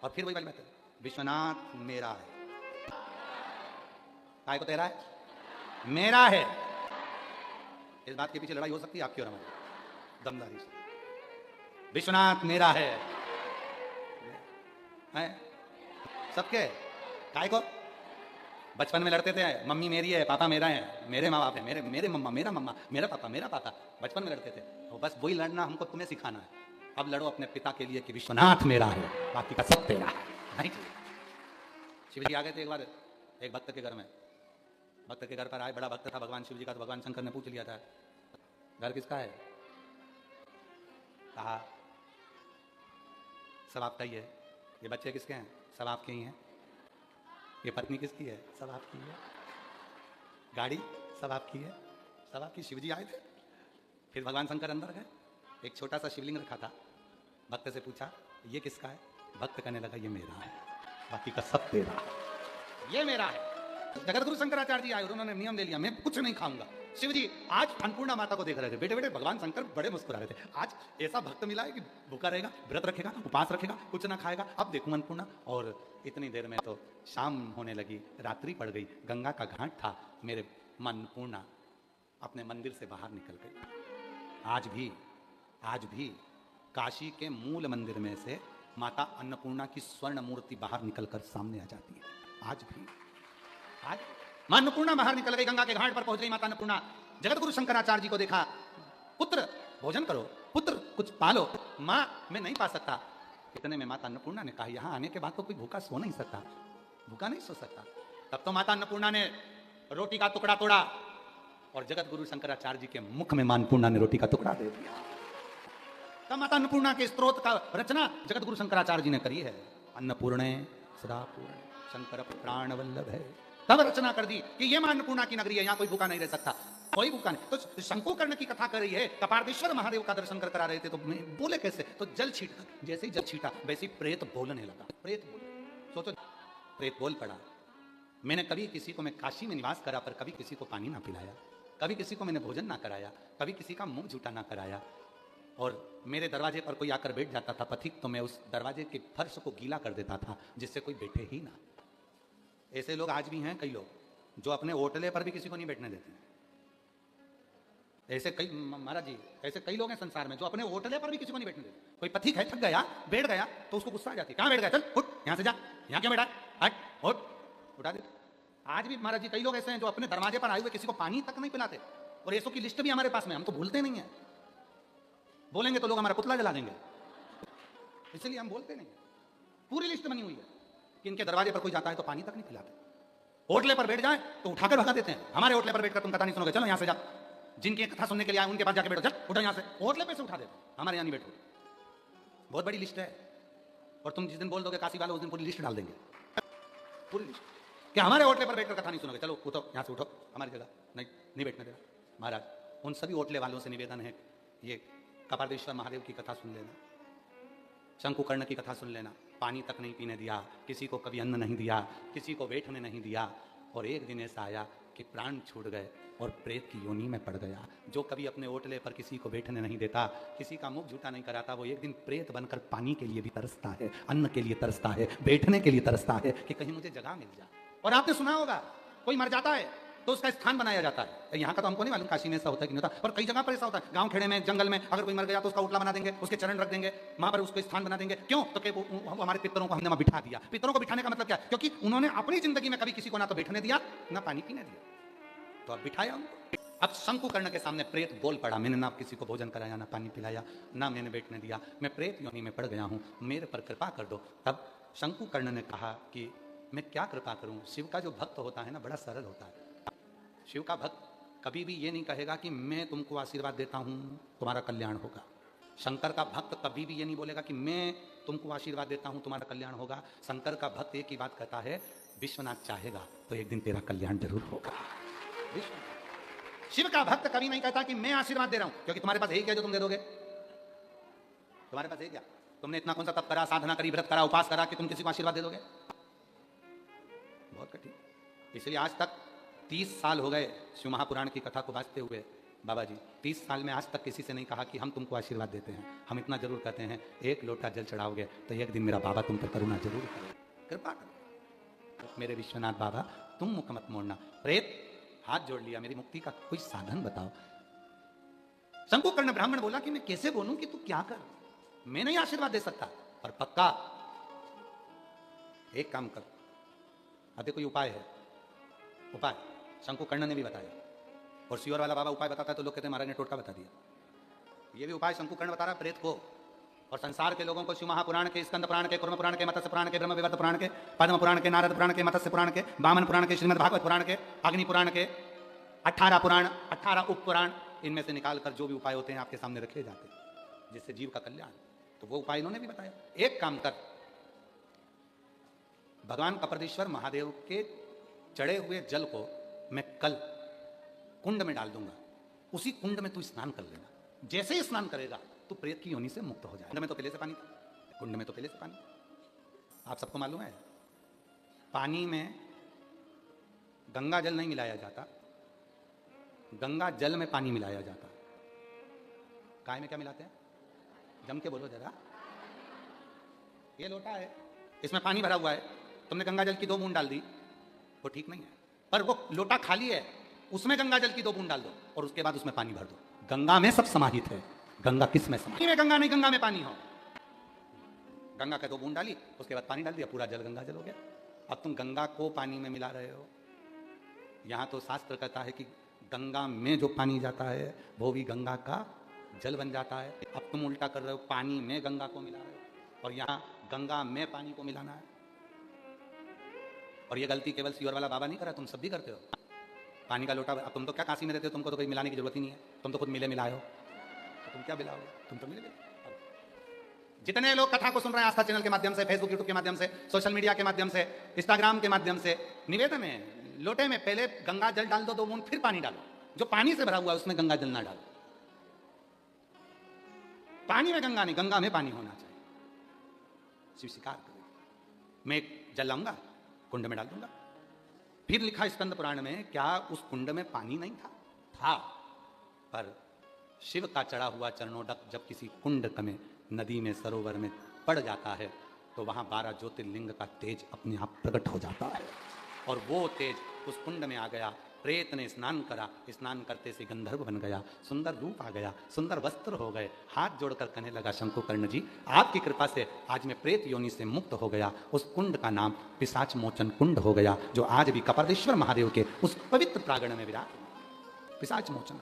और फिर वही वाली बात है, विश्वनाथ मेरा है। काय को तेरा है? मेरा है। इस बात के पीछे लड़ाई हो सकती है आपकी और हमारी दमदारी से। विश्वनाथ मेरा है सबके। काय को बचपन में लड़ते थे, मम्मी मेरी है, पापा मेरा है, मेरे माँ बाप है, मेरे मम्मा, मेरा पापा, बचपन में लड़ते थे। तो बस वही लड़ना हमको तुम्हें सिखाना है। अब लड़ो अपने पिता के लिए कि विश्वनाथ मेरा है, बाकी का सब तेरा है। नहीं शिव जी आ गए थे एक बार एक भक्त के घर में। भक्त के घर पर आए, बड़ा भक्त था भगवान शिव जी का। तो भगवान शंकर ने पूछ लिया था घर किसका है? कहा सब आपका ही है। ये बच्चे किसके हैं? सब आपके ही हैं। ये पत्नी किसकी है? सब आपकी है। गाड़ी सब आपकी है, सब आपकी। शिव जी आए थे। फिर भगवान शंकर अंदर गए, एक छोटा सा शिवलिंग रखा था। भक्त से पूछा ये किसका है? भक्त कहने लगा ये मेरा है, बाकी का सब तेरा है, ये मेरा है। जगत गुरु शंकराचार्य जी आए और उन्होंने नियम ले लिया मैं कुछ नहीं खाऊंगा। शिव जी आज अन्नपूर्णा माता को देख रहे थे, बेटे बेटे भगवान शंकर बड़े मुस्कुरा रहे थे। आज ऐसा भक्त मिला है कि भूखा रहेगा, व्रत रखेगा, उपास रखेगा, कुछ ना खाएगा। अब देखूं अन्नपूर्णा। और इतनी देर में तो शाम होने लगी, रात्रि पड़ गई, गंगा का घाट था। मेरे मन अन्नपूर्णा अपने मंदिर से बाहर निकल गई। आज भी काशी के मूल मंदिर में से माता अन्नपूर्णा की स्वर्ण मूर्ति बाहर निकलकर सामने आ जाती है। आज मां अन्नपूर्णा बाहर निकल गई, गंगा के घाट पर पहुंच गई माता अन्नपूर्णा। जगत गुरु शंकराचार्य जी को देखा, पुत्र भोजन करो, पुत्र कुछ पालो। मां मैं नहीं पा सकता। इतने में माता अन्नपूर्णा ने कहा यहां आने के बाद तो कोई भूखा सो नहीं सकता, भूखा नहीं सो सकता। तब तो माता अन्नपूर्णा ने रोटी का टुकड़ा तोड़ा और जगत गुरु शंकराचार्य जी के मुख में मां अन्नपूर्णा ने रोटी का टुकड़ा दे दिया। तब माता अन्नपूर्णा के स्त्रोत का रचना जगत गुरु शंकराचार्य जी ने करी है। अन्नपूर्णे सदा पूर्ण शंकर प्राण वल्लभ है। तब रचना कर दी कि ये मां अन्नपूर्णा की नगरी है, यहाँ कोई भूखा नहीं रह सकता, कोई भूखा नहीं। तो शंकुकर्ण की कथा कर रही है, कपालदेश्वर महादेव का दर्शन कर करा रहे थे। तो बोले कैसे? तो जल छीटा, जैसे ही जल छीटा वैसे ही प्रेत बोलने लगा। प्रेत बोल, सोचो प्रेत बोल पड़ा। मैंने कभी किसी को, मैं काशी में निवास करा पर कभी किसी को पानी ना पिलाया, कभी किसी को मैंने भोजन ना कराया, कभी किसी का मुंह झूठा ना कराया। और मेरे दरवाजे पर कोई आकर बैठ जाता था पथिक, तो मैं उस दरवाजे के फर्श को गीला कर देता था जिससे कोई बैठे ही ना। ऐसे लोग आज भी हैं कई लोग जो अपने होटले पर भी किसी को नहीं बैठने देते। ऐसे कई महाराज जी, ऐसे कई लोग हैं संसार में जो अपने होटले पर भी किसी को नहीं बैठने देते। कोई पथिक है, थक गया, बैठ गया तो उसको गुस्सा आ जाती है, कहाँ बैठ गया, चल उठ यहाँ से जा, यहाँ क्यों बैठा, हट उठ, उठा दे। आज भी महाराज जी कई लोग ऐसे हैं जो अपने दरवाजे पर आए हुए किसी को पानी तक नहीं पिलाते, और ऐसों की लिस्ट भी हमारे पास में, हम तो भूलते नहीं है। बोलेंगे तो लोग हमारा पुतला जला देंगे, इसलिए हम बोलते नहीं है। पूरी लिस्ट बनी हुई है कि इनके दरवाजे पर कोई जाता है तो पानी तक नहीं पिलाते। होटले पर बैठ जाए तो उठाकर भगा देते हैं। हमारे होटले पर बैठकर तुम कथा नहीं सुनोगे, चलो यहाँ से जा, जिनकी कथा सुनने के लिए आए उनके पास जाके बैठो, चल उठो यहाँ से, होटले पे से उठा देते, हमारे यहाँ नहीं बैठो। बहुत बड़ी लिस्ट है, और तुम जिस दिन बोल दोगे काशी वालों, उस दिन पूरी लिस्ट डाल देंगे, पूरी लिस्ट, कि हमारे होटले पर बैठकर कथा नहीं सुनोगे, चलो उठो यहाँ से, उठो हमारी जगह नहीं बैठने देगा। महाराज उन सभी होटले वालों से निवेदन है, ये कपालेश्वर महादेव की कथा सुन लेना, शंकुकर्ण की कथा सुन लेना। पानी तक नहीं पीने दिया, किसी को कभी अन्न नहीं दिया, किसी को बैठने नहीं दिया, और एक दिन ऐसा आया कि प्राण छूट गए और प्रेत की योनि में पड़ गया। जो कभी अपने ओटले पर किसी को बैठने नहीं देता, किसी का मुख झूठा नहीं कराता, वो एक दिन प्रेत बनकर पानी के लिए भी तरसता है, अन्न के लिए तरसता है, बैठने के लिए तरसता है कि कहीं मुझे जगह मिल जाए। और आपने सुना होगा, कोई मर जाता है तो उसका स्थान बनाया जाता है। यहाँ का तो हमको नहीं मालूम काशी में ऐसा होता है कि नहीं होता, पर कई जगह पर ऐसा होता है। गांव खेड़े में, जंगल में अगर कोई मर गया तो उसका उटला बना देंगे, उसके चरण रख देंगे, वहां पर उसको स्थान बना देंगे। क्यों? तो वो हमारे पितरों को हमने वहां बिठा दिया। पितरों को बिठाने का मतलब क्या? क्योंकि उन्होंने अपनी जिंदगी में कभी किसी को ना तो बैठने दिया, ना पानी पीने दिया, तो अब बिठाया उनको। अब शंकुकर्ण के सामने प्रेत बोल पड़ा, मैंने ना किसी को भोजन कराया, ना पानी पिलाया, ना मैंने बैठने दिया, मैं प्रेत योनि में पड़ गया हूं, मेरे पर कृपा कर दो। तब शंकुकर्ण ने कहा कि मैं क्या कृपा करूं? शिव का जो भक्त होता है ना, बड़ा सरल होता है। शिव का भक्त कभी भी ये नहीं कहेगा कि मैं तुमको आशीर्वाद देता हूं, तुम्हारा कल्याण होगा। शंकर का भक्त कभी भी ये नहीं बोलेगा कि मैं तुमको आशीर्वाद देता हूं, तुम्हारा कल्याण होगा। शंकर का भक्त एक ही बात कहता है, विश्वनाथ चाहेगा तो एक दिन तेरा कल्याण जरूर होगा। शिव का भक्त कभी नहीं कहता कि मैं आशीर्वाद दे रहा हूं, क्योंकि तुम्हारे पास है क्या जो तुम दे दोगे? तुम्हारे पास है क्या? तुमने इतना कौन सा तप करा, साधना करी, व्रत करा, उपास करा कि तुम किसी को आशीर्वाद दे दोगे? बहुत कठिन। इसलिए आज तक 30 साल हो गए शिव महापुराण की कथा को वाचते हुए बाबा जी, 30 साल में आज तक किसी से नहीं कहा कि हम तुमको आशीर्वाद देते हैं। हम इतना जरूर कहते हैं, एक लोटा जल चढ़ाओगे तो एक दिन मेरा बाबा तुम पर करुणा जरूर करेगा, कृपा करो। मेरे विश्वनाथ बाबा तुम मुख मत मोड़ना। प्रेत हाथ जोड़ लिया, मेरी मुक्ति का कोई साधन बताओ। शंकुकर्ण ब्राह्मण बोला कि मैं कैसे बोलूं कि तू क्या कर, मैं नहीं आशीर्वाद दे सकता, पर पक्का एक काम कर, अभी कोई उपाय है। उपाय शंकुकर्ण ने भी बताया, और सियोर वाला बाबा उपाय बताता है तो लोग कहते हैं महाराज ने टोटका बता दिया। ये भी उपाय शंकुकर्ण बता रहा है प्रेत को, और संसार के लोगों को शिव महापुराण के, स्कंद पुराण के, कुर्म पुराण के, मत्स्य पुराण के, ब्रह्म विवर्त पुराण के, पद्म पुराण के, नारद पुराण के, मत्स्य पुराण के, वामन पुराण के, श्रीमद् भागवत पुराण के, अग्नि पुराण के 18 पुराण, 18 उप पुराण, इनमें से निकालकर जो भी उपाय होते हैं आपके सामने रखे जाते हैं जिससे जीव का कल्याण। तो वो उपाय इन्होंने भी बताया। एक काम कर, भगवान कपरदेश्वर महादेव के चढ़े हुए जल को मैं कल कुंड में डाल दूंगा, उसी कुंड में तू स्नान कर लेना। जैसे ही स्नान करेगा तो प्रेत की योनि से मुक्त हो जाए। कुंड में तो पहले से पानी था, कुंड में तो पहले से पानी, आप सबको मालूम है। पानी में गंगा जल नहीं मिलाया जाता, गंगा जल में पानी मिलाया जाता। काय में क्या मिलाते हैं? जम के बोलो जरा। ये लोटा है, इसमें पानी भरा हुआ है, तुमने गंगा जल की 2 बूंद डाल दी, वो ठीक नहीं है। पर वो लोटा खाली है, उसमें गंगा जल की 2 बूंद डाल दो और उसके बाद उसमें पानी भर दो। गंगा में सब समाहित है, गंगा किस में समाहित है? गंगा नहीं, गंगा में पानी हो। गंगा का 2 बूंद डाली, उसके बाद पानी डाल दिया, पूरा जल गंगा जल हो गया। अब तुम गंगा को पानी में मिला रहे हो। यहां तो शास्त्र कहता है कि गंगा में जो पानी जाता है वो भी गंगा का जल बन जाता है। अब तुम उल्टा कर रहे हो, पानी में गंगा को मिला रहे हो, और यहां गंगा में पानी को मिलाना है। और ये गलती केवल सियोर वाला बाबा नहीं कर रहा, तुम सब भी करते हो। पानी का लोटा, अब तुम तो क्या काशी में रहते हो, तुमको तो कोई मिलाने की जरूरत ही नहीं है, तुम तो खुद मिले मिलाए हो, तो तुम क्या मिलाओगे? तुम तो मिले। जितने लोग कथा को सुन रहे हैं आस्था चैनल के माध्यम से, फेसबुक यूट्यूब के माध्यम से, सोशल मीडिया के माध्यम से, इंस्टाग्राम के माध्यम से, निवेदन है, लोटे में पहले गंगा जल डाल दो 2 बूंद, फिर पानी डालो। जो पानी से भरा हुआ है उसमें गंगा जल ना डालो। पानी में गंगा नहीं, गंगा में पानी होना चाहिए। शिव स्वीकार करें। मैं एक जल लाऊंगा, कुंड में डाल दूंगा। फिर लिखा स्कंद पुराण में, क्या उस कुंड में पानी नहीं था? था, पर शिव का चढ़ा हुआ चरणोदक जब किसी कुंड में, नदी में, सरोवर में पड़ जाता है तो वहां 12 ज्योतिर्लिंग का तेज अपने आप प्रकट हो जाता है, और वो तेज उस कुंड में आ गया प्रेत ने स्नान करा, स्नान करते से गंधर्व बन गया, सुंदर रूप आ गया, सुंदर वस्त्र हो गए, हाथ जोड़कर कहने लगा शंकुकर्ण जी आपकी कृपा से आज मैं प्रेत योनि से मुक्त हो गया। उस कुंड का नाम पिशाच मोचन कुंड हो गया, जो आज भी कपार्देश्वर महादेव के उस पवित्र प्रांगण में विराट। पिशाच मोचन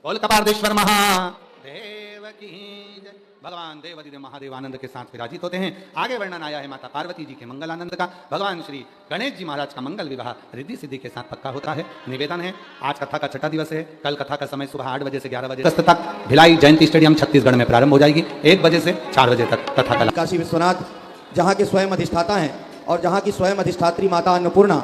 बोल कपार्देश्वर महादेव की जय। भगवान देवादिदेव महादेव आनंद के साथ विराजित होते हैं। आगे वर्णन आया है माता पार्वती जी के मंगल आनंद का। भगवान श्री गणेश जी महाराज का मंगल विवाह रिद्धि सिद्धि के साथ पक्का होता है। निवेदन है आज कथा का छठा दिवस है। कल कथा का समय सुबह 8 बजे से 11 बजे तक भिलाई जयंती स्टेडियम छत्तीसगढ़ में प्रारंभ हो जाएगी। 1 बजे से 4 बजे तक कथा का। काशी विश्वनाथ जहाँ के स्वयं अधिष्ठाता हैं और जहाँ की स्वयं अधिष्ठात्री माता अन्नपूर्णा,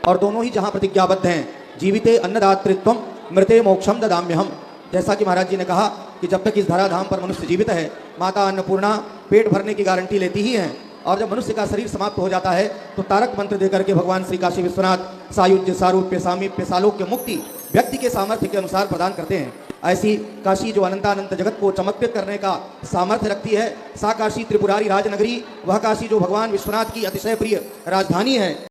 और दोनों ही जहाँ प्रतिज्ञाबद्ध हैं, जीविते अन्नदातृत्वम मृते मोक्षम ददाम्यहम। जैसा कि महाराज जी ने कहा कि जब तक इस धराधाम पर मनुष्य जीवित है, माता अन्नपूर्णा पेट भरने की गारंटी लेती ही हैं, और जब मनुष्य का शरीर समाप्त हो जाता है तो तारक मंत्र देकर के भगवान श्री काशी विश्वनाथ सायुज्य सारूप्य सामीप्य सालोक्य मुक्ति व्यक्ति के सामर्थ्य के अनुसार प्रदान करते हैं। ऐसी काशी जो अनंतानंत जगत को चमत्कृत करने का सामर्थ्य रखती है, सा काशी त्रिपुरारी राजनगरी, वह काशी जो भगवान विश्वनाथ की अतिशय प्रिय राजधानी है।